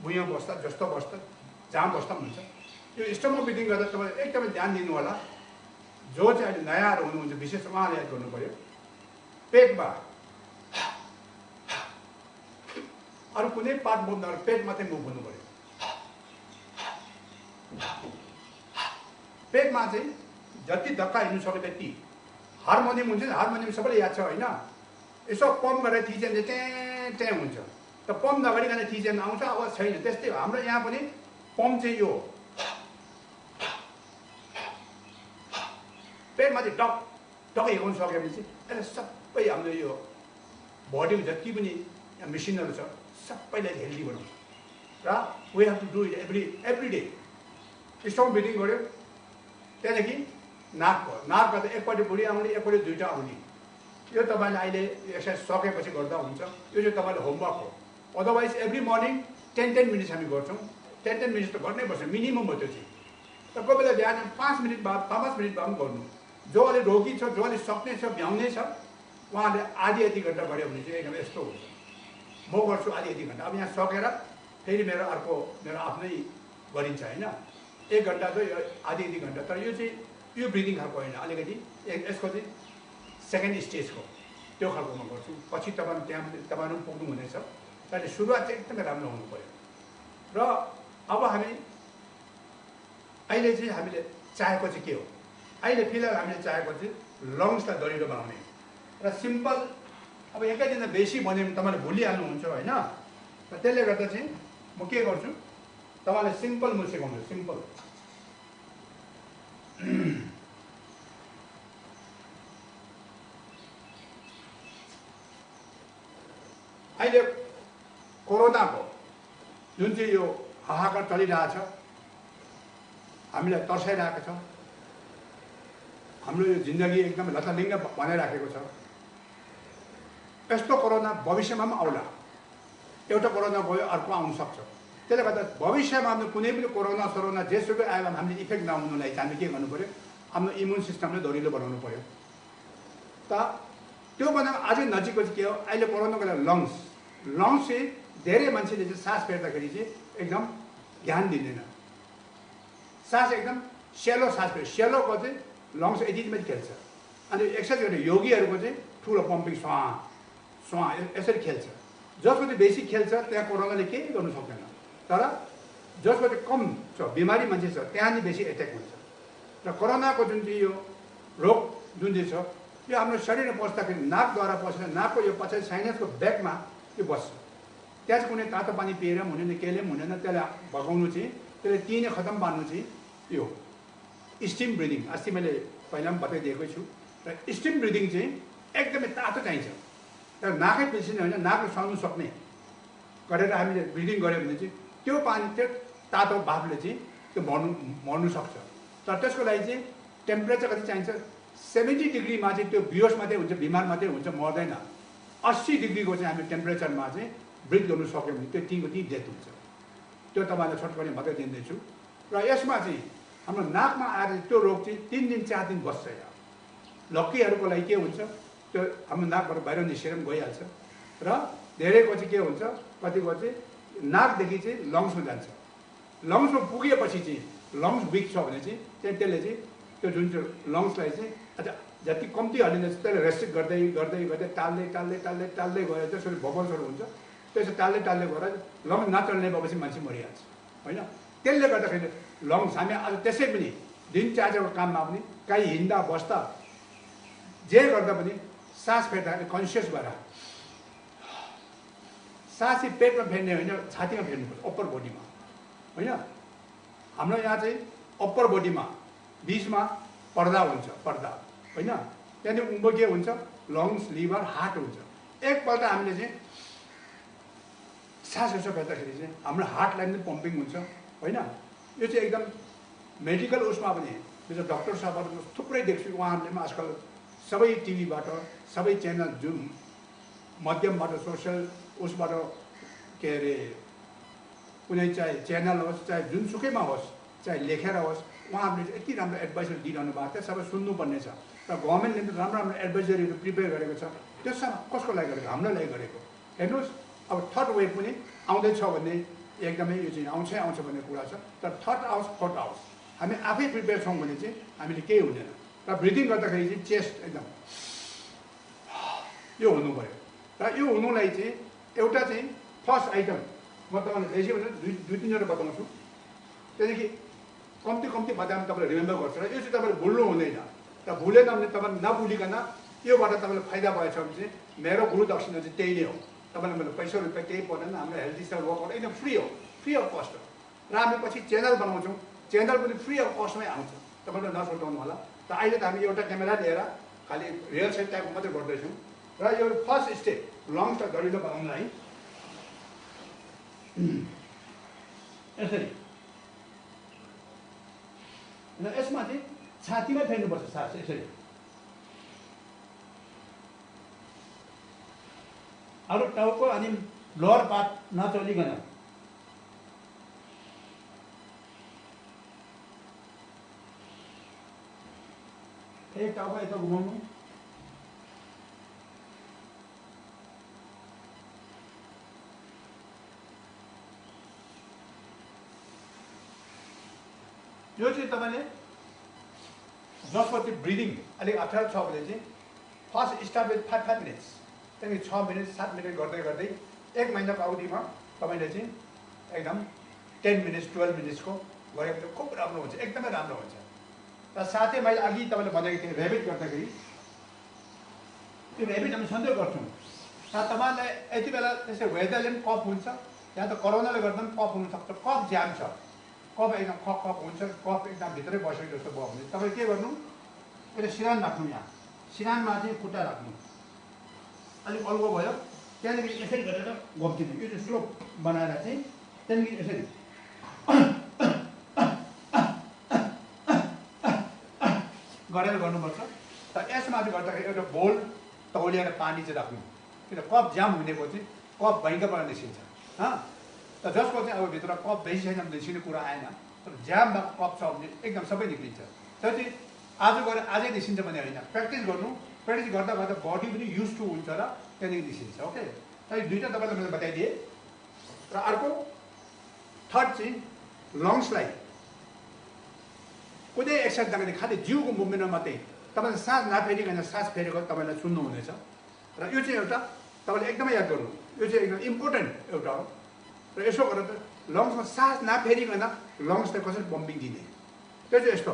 भुइँमा बस्दा जस्तो बस्दा जहाँ बस्दा पनि हुन्छ यो स्टमक ब्रिदिङ गर्दा तपाईँ एकदमै ध्यान दिनु होला जो चाहिँ अहिले नयाँहरू हुनुहुन्छ विशेष उहाँले याद गर्नु पऱ्यो पेटमा अरू कुनै पार्ट मुभ नगरेर पेट मात्रै मुभ हुनु पऱ्यो पेटमा चाहिँ जति धक्का हिँड्नु सक्यो त्यति हार्मोनियम हुन्छ नि हार्मोनियम सबैले याद छ होइन यसो पम्प गरेर थिचेन चाहिँ त्यहाँ हुन्छ त पम्प नगरिकन थिचेन आउँछ आवाज छैन त्यस्तै हो हाम्रो यहाँ पनि पम्प चाहिँ यो पेटमा चाहिँ टक हिर्काउनु सक्यो भने चाहिँ यसले सबै हाम्रो यो बडीको जति पनि मेसिनहरू छ सबैलाई हेल्दी बनाउँछ र we have to do it every day stomach breathing गऱ्यो त्यहाँदेखि नाक भयो नाक गर्दा एकपट्टि बुढी आउने एकपट्टि दुईवटा आउने यो तपाईँले अहिले एक्सर्साइज सकेपछि गर्दा हुन्छ यो चाहिँ तपाईँले होमवर्क हो अदरवाइज एभ्री मर्निङ 10 मिनट्स हामी गर्छौँ 10 मिनट्स त गर्नै पर्छ मिनिमम हो त्यो चाहिँ र कोही बेला बिहान 5 मिनट बाद 5 मिनट बाद पनि गर्नु जो अहिले रोगी छ जो अहिले सक्ने छ भ्याउने छ उहाँले आधी घन्टा गऱ्यो भने चाहिँ एकदम यस्तो हुन्छ म गर्छु आधी घन्टा अब यहाँ सकेर फेरि मेरो आफ्नै गरिन्छ होइन 1 घन्टा त आधी घन्टा तर यो चाहिँ यो ब्रिदिङ खालको होइन अलिकति यसको चाहिँ सेकेन्ड स्टेजको त्यो खालको म गर्छु पछि तपाईँहरू पनि पुग्नु हुनेछ तर सुरुवात चाहिँ एकदमै राम्रो हुनु पऱ्यो र अब हामी अहिले चाहिँ हामीले चाहेको चाहिँ के हो अहिले फिलहाल हामीले चाहेको चाहिँ लङ्सलाई दरिलो बनाउने र सिम्पल अब एकैदिन बेसी भन्यो भने तपाईँले भुलिहाल्नुहुन्छ होइन र त्यसले गर्दा चाहिँ म के गर्छु तपाईँलाई सिम्पल म सिकाउँछु सिम्पल अहिले कोरोनाको जुन चाहिँ यो हाहाकार चलिरहेछ हामीलाई तर्साइरहेको छ हाम्रो यो जिन्दगी एकदमै लथालिङ्ग बनाइराखेको छ यस्तो कोरोना भविष्यमा पनि आउला एउटा कोरोना गयो अर्को आउन सक्छ त्यसले गर्दा भविष्यमा हाम्रो कुनै पनि कोरोना सरोना जेसुकै आयो भने हामीले इफेक्ट नहुनुलाई चाहिँ हामीले के गर्नु पऱ्यो आफ्नो इम्युन सिस्टमलाई दरिलो बनाउनु पऱ्यो त त्यो भन्दा अझै नजिकको चाहिँ के हो अहिले कोरोनाको लागि लङ्स चाहिँ धेरै मान्छेले चाहिँ सास फेर्दाखेरि चाहिँ एकदम ध्यान दिँदैन सास एकदम सेलो सास फेर्छ सेलोको चाहिँ लङ्स यतिमै खेल्छ अनि एक्सर्साइज गर्ने योगीहरूको चाहिँ ठुलो पम्पिङ स्वा यसरी खेल्छ जसको चाहिँ बेसी खेल्छ त्यहाँ कोरोनाले केही गर्नु सक्दैन तर जसको चाहिँ कम छ बिमारी मान्छे छ त्यहाँ नि बेसी एट्याक हुन्छ र कोरोनाको जुन चाहिँ यो रोग जुन चाहिँ छ यो हाम्रो शरीरमा पस्दाखेरि नाकद्वारा पसेर नाकको यो पछाडि साइनसको ब्याकमा यो बस्छ। त्यहाँ चाहिँ कुनै तातो पानी पिएर पनि हुँदैन, केहीले पनि हुँदैन। त्यसलाई भगाउनु चाहिँ, त्यसले तिनै खतम पार्नु चाहिँ यो स्टिम ब्रिदिङ, अस्ति मैले पहिला पनि बताइदिएकै छु। र स्टिम ब्रिदिङ चाहिँ एकदमै तातो चाहिन्छ। तर नाकै पिल्सिने होइन, नाकले सहनु सक्ने गरेर हामीले ब्रिदिङ गऱ्यो भने चाहिँ त्यो पानी, त्यो तातो भापले चाहिँ त्यो मर्नु सक्छ। तर त्यसको लागि चाहिँ टेम्परेचर कति चाहिन्छ? 70 डिग्रीमा चाहिँ त्यो बिहोस मात्रै हुन्छ, बिमार मात्रै हुन्छ, मर्दैन। 80 डिग्रीको चाहिँ हामी टेम्परेचरमा चाहिँ ब्रिथ गर्नु सक्यो भने त्यो तीको ती डेथ हुन्छ। त्यो तपाईँलाई छोटकरी बताइदिँदैछु। र यसमा चाहिँ हाम्रो नाकमा आएर त्यो रोग चाहिँ 3 दिन 4 दिन बस्छ। यहाँ लक्कीहरूको लागि के हुन्छ, त्यो हाम्रो नाकबाट बाहिर निस्केर पनि गइहाल्छ। र धेरैको चाहिँ के हुन्छ, कतिको चाहिँ नाकदेखि चाहिँ लङ्समा जान्छ। लङ्समा पुगेपछि चाहिँ लङ्स विक छ भने चाहिँ त्यसले चाहिँ त्यो जुन चाहिँ लङ्सलाई चाहिँ जति कम्ती हल्लिँदैछ त्यसले रेस्ट्रिक्ट गर्दै गर्दै गर्दै टाल्दै टाल्दै टाल्दै टाल्दै गएर त्यसरी बबल्सहरू हुन्छ। त्यसो टाल्दै टाल्दै गएर लङ्स नचल्ने भएपछि मान्छे मरिहाल्छ होइन। त्यसले गर्दाखेरि लङ्स हामी आज त्यसै पनि दिनचर्याको काममा पनि कहीँ हिँड्दा बस्दा जे गर्दा पनि सास फेर्दाखेरि कन्सियस भएर सास चाहिँ पेटमा फेर्ने होइन, छातीमा फेर्नुपर्छ, अप्पर बडीमा होइन। हाम्रो यहाँ चाहिँ अप्पर बडीमा बिचमा पर्दा हुन्छ, पर्दा होइन। त्यहाँदेखि उँभो के हुन्छ, लङ्स, लिभर, हार्ट हुन्छ। एकपल्ट हामीले चाहिँ सास यसो फेर्दाखेरि चाहिँ हाम्रो हार्टलाई पनि पम्पिङ हुन्छ होइन। यो चाहिँ एकदम मेडिकल उसमा पनि जो डक्टर साहबहरू थुप्रै देख्छु, उहाँहरूले पनि आजकल सबै टिभीबाट, सबै च्यानल, जुन माध्यमबाट, सोसियल उसबाट के अरे कुनै चाहे च्यानल होस्, चाहे जुनसुकैमा होस्, चाहे लेखेर होस्, उहाँहरूले यति राम्रो एडभाइसहरू दिइरहनु भएको छ। सबै सुन्नुपर्ने छ। र गभर्मेन्टले पनि राम्रो राम्रो एडभाइजरीहरू प्रिपेयर गरेको छ। त्यो कसको लागि गरेको? हाम्रो लागि गरेको। हेर्नुहोस्, अब थर्ड वेभ पनि आउँदैछ भने एकदमै यो चाहिँ आउँछै आउँछ भन्ने कुरा छ। तर थर्ड आओस्, फोर्थ आओस्, हामी आफै प्रिपेयर छौँ भने चाहिँ हामीले केही हुँदैन। र ब्रिदिङ गर्दाखेरि चाहिँ चेस्ट एकदम यो हुनु पऱ्यो। र यो हुनुलाई चाहिँ एउटा चाहिँ फर्स्ट आइटम म तपाईँलाई बेसी भन्दा दुई तिनवटा बताउँछु। त्यहाँदेखि कम्ती कम्ती बतायो भने तपाईँले रिमेम्बर गर्छ। र यो चाहिँ तपाईँले भुल्नु हुँदैन। र भुलेन भने तपाईँले नभुलिकन योबाट तपाईँलाई फाइदा भएछ भने चाहिँ मेरो गुरु दक्षिणा चाहिँ त्यही नै हो। तपाईँलाई मैले पैसा रुपियाँ केही पर्दैन। हाम्रो हेल्थ स्टाइल वर्कआउट एकदम फ्री हो, फ्री अफ कस्ट हो। र हामी पछि च्यानल बनाउँछौँ, च्यानल पनि फ्री अफ कस्टमै आउँछ। तपाईँले नसुर्ताउनु होला। त अहिले त हामी एउटा क्यामेरा लिएर खालि रियल सेट टाइपको मात्रै गर्दैछौँ। र यो फर्स्ट स्टेप लङ्सलाई दरिलो बनाउनलाई यसरी, र यसमा चाहिँ छातीमै फेर्नुपर्छ सास यसरी। अरू टाउको अनि लोअर पार्ट नचलिकन एक टाउको यता घुमाउनु, यो चाहिँ तपाईँले जसको त्यो ब्रिदिङ अलिक अप्ठ्यारो छ भने चाहिँ फर्स्ट स्टार्ट विथ 5 मिनट्स, त्यहाँदेखि 6 मिनट 7 मिनट गर्दै गर्दै 1 महिनाको अवधिमा तपाईँले चाहिँ एकदम 10 मिनट्स 12 मिनट्सको गऱ्यो भने खुब राम्रो हुन्छ, एकदमै राम्रो हुन्छ। र साथै मैले अघि तपाईँले भनेको थिएँ ऱ्याबिट गर्दाखेरि, त्यो ऱ्याबिट हामी सधैँ गर्छौँ। र तपाईँलाई यति बेला त्यसै वेदरले पनि कफ हुन्छ, या त कोरोनाले गर्दा पनि कफ हुनसक्छ, कफ ज्याम छ, कफ एकदम कफ हुन्छ, कफ एकदम भित्रै बसेको जस्तो भयो भने तपाईँ के गर्नु, यसले सिरान राख्नु, यहाँ सिरानमा चाहिँ खुट्टा राख्नु, अलिक अल्गो भयो, त्यहाँदेखि यसरी गरेर घोप्टिनु, यो चाहिँ स्लोप बनाएर चाहिँ त्यहाँदेखि यसरी गरेर गर्नुपर्छ। र यसमा चाहिँ गर्दाखेरि एउटा बोल तौलिएर पानी चाहिँ राख्नु, किन कफ जाम हुनेको चाहिँ कफ भयङ्करबाट निस्किन्छ। त जसको चाहिँ अब भित्र कफ बेसी छैन भने निस्किने कुरा आएन, तर जाम भएको कफ छ भने एकदम सबै निस्किन्छ। त्यो चाहिँ आज गएर आजै निस्किन्छ भने होइन, प्र्याक्टिस गर्नु, प्र्याक्टिस गर्दा गर्दा बडी पनि युज टु हुन्छ र त्यहाँदेखि निस्किन्छ। ओके, त यो दुईवटा तपाईँलाई मैले बताइदिएँ। र अर्को थर्ड चाहिँ लङ्सलाई कुनै एक्सर्साइज नगर्ने, खालि जिउको मुभमेन्टमा मात्रै तपाईँले सास नफेरिकन सास फेरेको तपाईँलाई सुन्नुहुनेछ। र यो चाहिँ एउटा तपाईँले एकदमै याद गर्नु, यो चाहिँ एकदम इम्पोर्टेन्ट एउटा हो। र यसो गरेर लङ्समा सास नफेरिकन लङ्सलाई कसरी पम्पिङ दिने, त्यो चाहिँ यस्तो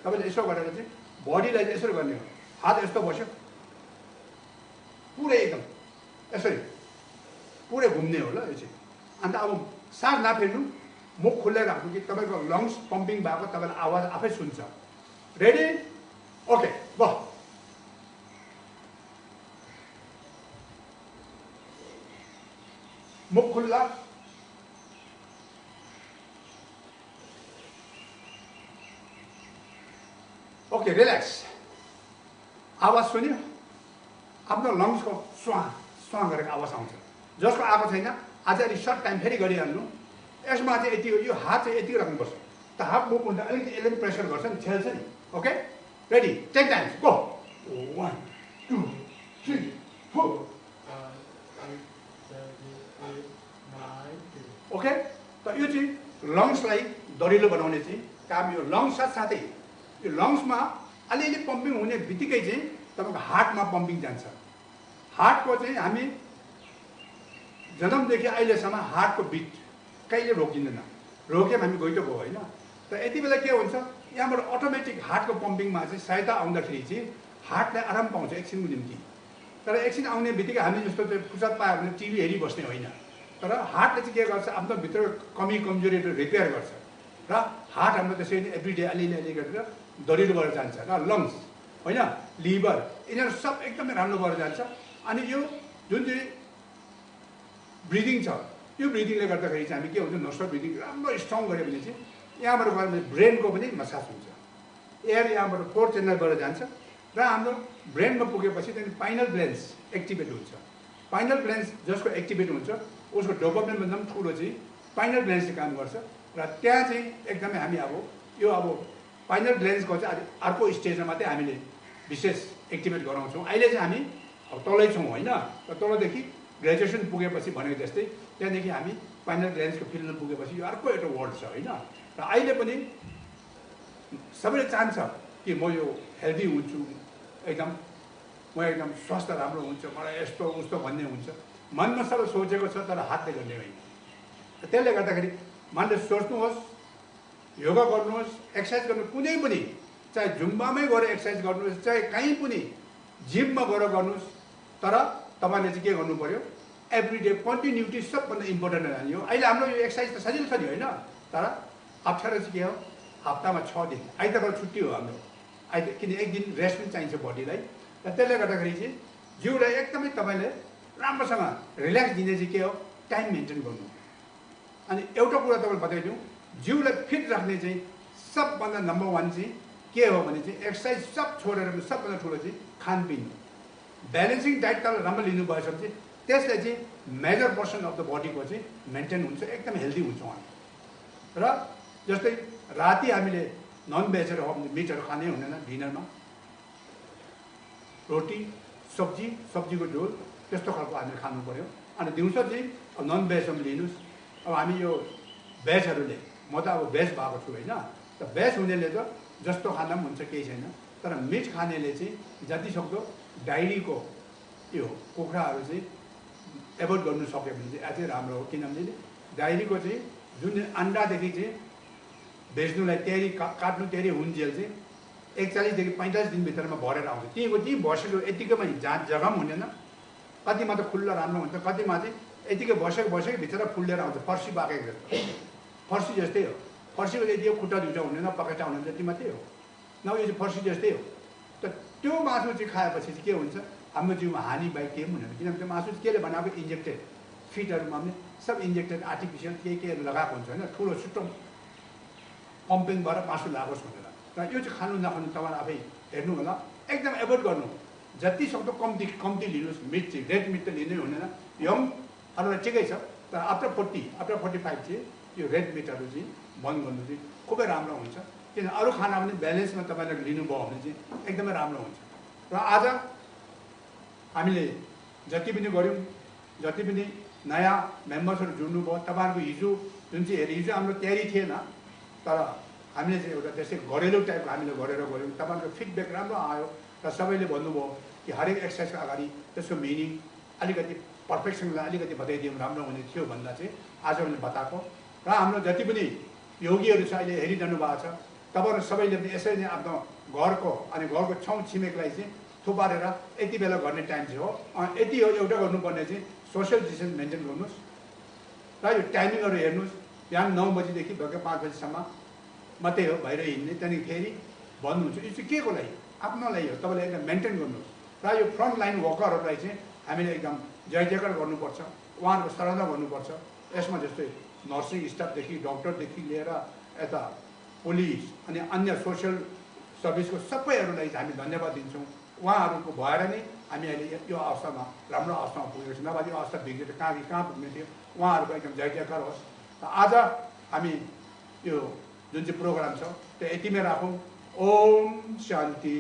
तपाईँले यसो गरेर चाहिँ बडीलाई चाहिँ यसरी गर्ने हो हात यस्तो बस्यो पुरै एकदम यसरी पुरै घुम्ने हो ल यो चाहिँ अन्त अब सास नफेर्नु मुख खुल्लै राख्नु कि तपाईँको लङ्स पम्पिङ भएको तपाईँले आवाज आफै सुन्छ रेडी ओके ब मुख खुल्ला ओके रिल्याक्स आवाज सुन्यो आफ्नो लङ्सको स्वा स्वा गरेको आवाज आउँछ जसको आएको छैन आज अलि सर्ट टाइम फेरि गरिहाल्नु यसमा चाहिँ यति यो हात चाहिँ यति राख्नुपर्छ त हात मुभ हुन्छ अलिकति यसले पनि प्रेसर गर्छ नि छेल्छ नि okay ready 10 times go 1 2 3 4 okay त यो चाहिँ लङ्सलाई दरिलो बनाउने चाहिँ काम यो लङ्स साथसाथै यो लङ्समा अलिअलि पम्पिङ हुने बित्तिकै चाहिँ तपाईँको हार्टमा पम्पिङ जान्छ हार्टको चाहिँ हामी जन्मदेखि अहिलेसम्म हार्टको बिट कहिले रोकिँदैन रोक्यो भने हामी गइतो भयो होइन त यति बेला के हुन्छ यहाँबाट अटोमेटिक हार्टको पम्पिङमा चाहिँ सहायता आउँदाखेरि चाहिँ हार्टलाई आराम पाउँछ एकछिनको निम्ति तर एकछिन आउने बित्तिकै हामी जस्तो चाहिँ फुर्सद पायो भने टिभी हेरिबस्ने होइन तर हार्टले चाहिँ के गर्छ आफ्नो भित्र कमी कमजोरीहरू रिपेयर गर्छ र हार्ट हाम्रो त्यसरी नै एभ्रिडे अलिअलि गरेर दरिलो भएर जान्छ र लङ्स होइन लिभर यिनीहरू सब एकदमै राम्रो भएर जान्छ अनि यो जुन चाहिँ ब्रिदिङ छ यो ब्रिदिङले गर्दाखेरि चाहिँ हामी के हुन्छ नर्सर ब्रिदिङ राम्रो स्ट्रङ गऱ्यो भने चाहिँ यहाँबाट गयो भने ब्रेनको पनि मसाज हुन्छ एयर यहाँबाट 4 च्यानलबाट जान्छ र हाम्रो ब्रेनमा पुगेपछि त्यहाँदेखि पाइनल ग्ल्यान्ड्स एक्टिभेट हुन्छ पाइनल ग्ल्यान्ड्स जसको एक्टिभेट हुन्छ उसको डोपामिनभन्दा पनि ठुलो चाहिँ पाइनल ग्ल्यान्ड्सले काम गर्छ र त्यहाँ चाहिँ एकदमै हामी अब यो अब पाइनल ग्ल्यान्ड्सको चाहिँ अर्को स्टेजमा मात्रै हामीले विशेष एक्टिभेट गराउँछौँ अहिले चाहिँ हामी अब तलै छौँ होइन र तलदेखि ग्रेजुएसन पुगेपछि भनेको जस्तै त्यहाँदेखि हामी पाइनल ग्ल्यान्ड्सको फिल्डमा पुगेपछि यो अर्को एउटा वर्ल्ड छ होइन र अहिले पनि सबैले चाहन्छ कि म यो हेल्दी हुन्छु एकदम म एकदम स्वास्थ्य राम्रो हुन्छ मलाई यस्तो उस्तो भन्ने हुन्छ मनमा सबै सोचेको छ तर हातले गर्ने होइन त्यसले गर्दाखेरि मान्छे सोच्नुहोस् योगा गर्नुहोस् एक्सर्साइज गर्नु कुनै पनि चाहे जुम्बामै गएर एक्सर्साइज गर्नुहोस् चाहे कहीँ पनि जिममा गएर गर्नुहोस् तर तपाईँले चाहिँ के गर्नु पर्यो एभ्रिडे कन्टिन्युटी सबभन्दा इम्पोर्टेन्ट हो अहिले हाम्रो यो एक्सर्साइज त सजिलो छ नि होइन तर अप्ठ्यारो चाहिँ के हो हप्तामा 6 दिन आइतबार छुट्टी हो हाम्रो किन एक दिन रेस्ट पनि चाहिन्छ बडीलाई र त्यसले गर्दाखेरि चाहिँ जिउलाई एकदमै तपाईँले राम्रोसँग रिल्याक्स दिने चाहिँ के हो टाइम मेन्टेन गर्नु अनि एउटा कुरा तपाईँले बताइदिउँ जिउलाई फिट राख्ने चाहिँ सबभन्दा नम्बर 1 चाहिँ के हो भने चाहिँ एक्सर्साइज सब छोडेर सबभन्दा ठुलो चाहिँ खानपिन ब्यालेन्सिङ डाइट तपाईँले राम्रो लिनु भएछ भने चाहिँ त्यसले चाहिँ मेजर पर्सन अफ द बडीको चाहिँ मेन्टेन हुन्छ एकदम हेल्दी हुन्छ उहाँ र जस्तै राति हामीले नन भेजहरू हो भने मिटहरू खानै हुँदैन डिनरमा रोटी सब्जी सब्जीको झोल त्यस्तो खालको हामीले खानु पर्यो अनि दिउँसो चाहिँ अब नन भेजहरू लिनुहोस् अब हामी यो भेजहरूले म त अब भेज भएको छु होइन त भेज हुनेले त जस्तो खाँदा पनि हुन्छ केही छैन तर मिट खानेले चाहिँ जतिसक्दो डायरीको यो कुखुराहरू चाहिँ एभोइड गर्नु सक्यो भने चाहिँ अझै राम्रो हो किनभने डायरीको चाहिँ जुन अन्डादेखि चाहिँ बेच्नुलाई तयारी काट्नु तयारी हुन्जेल चाहिँ 41 देखि 45 दिनभित्रमा भरेर आउँछ त्यही बसेको यतिकैमा जहाँ जग्गा पनि हुँदैन कतिमा त खुल्ला राम्रो हुन्छ कतिमा चाहिँ यतिकै बसेको भित्र फुल्लेर आउँछ फर्सी पाकेको जस्तो फर्सी जस्तै हो फर्सीको यति यो खुट्टा धुटा हुँदैन पकाइटा हुँदैन त्यति मात्रै हो न यो चाहिँ फर्सी जस्तै हो त त्यो मासु चाहिँ खाएपछि चाहिँ के हुन्छ हाम्रो जिउमा हानि बाहेक केही पनि हुँदैन किनभने त्यो मासु केले बनाएको इन्जेक्टेड फिटहरूमा पनि सब इन्जेक्टेड आर्टिफिसियल के लगाएको हुन्छ होइन ठुलो छिटो पम्पिङ भएर मासु लागोस् भनेर र यो चाहिँ खानु नखानु तपाईँले आफै हेर्नु होला एकदम एभोइड गर्नु जति सक्दो कम्ती लिनुहोस् मिट चाहिँ रेड मिट त लिनै हुँदैन यङ अरूलाई ठिकै छ तर आफ्टर 45 चाहिँ यो रेड मिटहरू चाहिँ बन्द गर्नु चाहिँ खुबै राम्रो हुन्छ किन अरू खाना पनि ब्यालेन्समा तपाईँले लिनुभयो भने चाहिँ एकदमै राम्रो हुन्छ र आज हामीले जति पनि गऱ्यौँ जति पनि नयाँ मेम्बर्सहरू जोड्नुभयो तपाईँहरूको हिजो जुन चाहिँ हिजो हाम्रो तयारी थिएन तर हामीले चाहिँ एउटा त्यसै घरेलु टाइपको हामीले गरेर गऱ्यौँ तपाईँहरूको फिडब्याक राम्रो आयो र सबैले भन्नुभयो कि हरेक एक्सर्साइजको अगाडि त्यसको मिनिङ अलिकति पर्फेक्सनलाई अलिकति बताइदिउँ राम्रो हुने थियो भन्दा चाहिँ आज मैले बताएको र हाम्रो जति पनि योगीहरू छ अहिले हेरिरहनु भएको छ तपाईँहरू सबैले पनि यसरी नै आफ्नो घरको अनि घरको छेउ छिमेकलाई चाहिँ थुपारेर यति बेला गर्ने टाइम चाहिँ हो। यति हो एउटा गर्नुपर्ने चाहिँ सोसियल डिस्टेन्स मेन्टेन गर्नुहोस् र यो टाइमिङहरू हेर्नुहोस्। बिहान 9 बजीदेखि बेलुका 5 बजीसम्म मात्रै हो भएर हिँड्ने, त्यहाँदेखि फेरि भन्नुहुन्छ। यो चाहिँ के को लागि? आफ्नो लागि हो। तपाईँले एकदम मेन्टेन गर्नुहोस् र यो फ्रन्ट लाइन वर्करहरूलाई चाहिँ हामीले एकदम जय जयकार गर्नुपर्छ, उहाँहरूको सराहना गर्नुपर्छ। यसमा जस्तै नर्सिङ स्टाफदेखि डक्टरदेखि लिएर यता पुलिस अनि अन्य सोसियल सर्भिसको सबैहरूलाई हामी धन्यवाद दिन्छौँ। उहाँहरूको भएर नै हामी अहिले यो अवस्थामा राम्रो अवस्थामा पुगेको छौँ। नभए यो अवस्था बिग्रेर कहाँ पुग्ने थियो। उहाँहरूको एकदम जय जयकार होस्। आज हामी यो जुन चाहिँ प्रोग्राम छ त्यो यतिमै राखौँ। ओम शान्ति।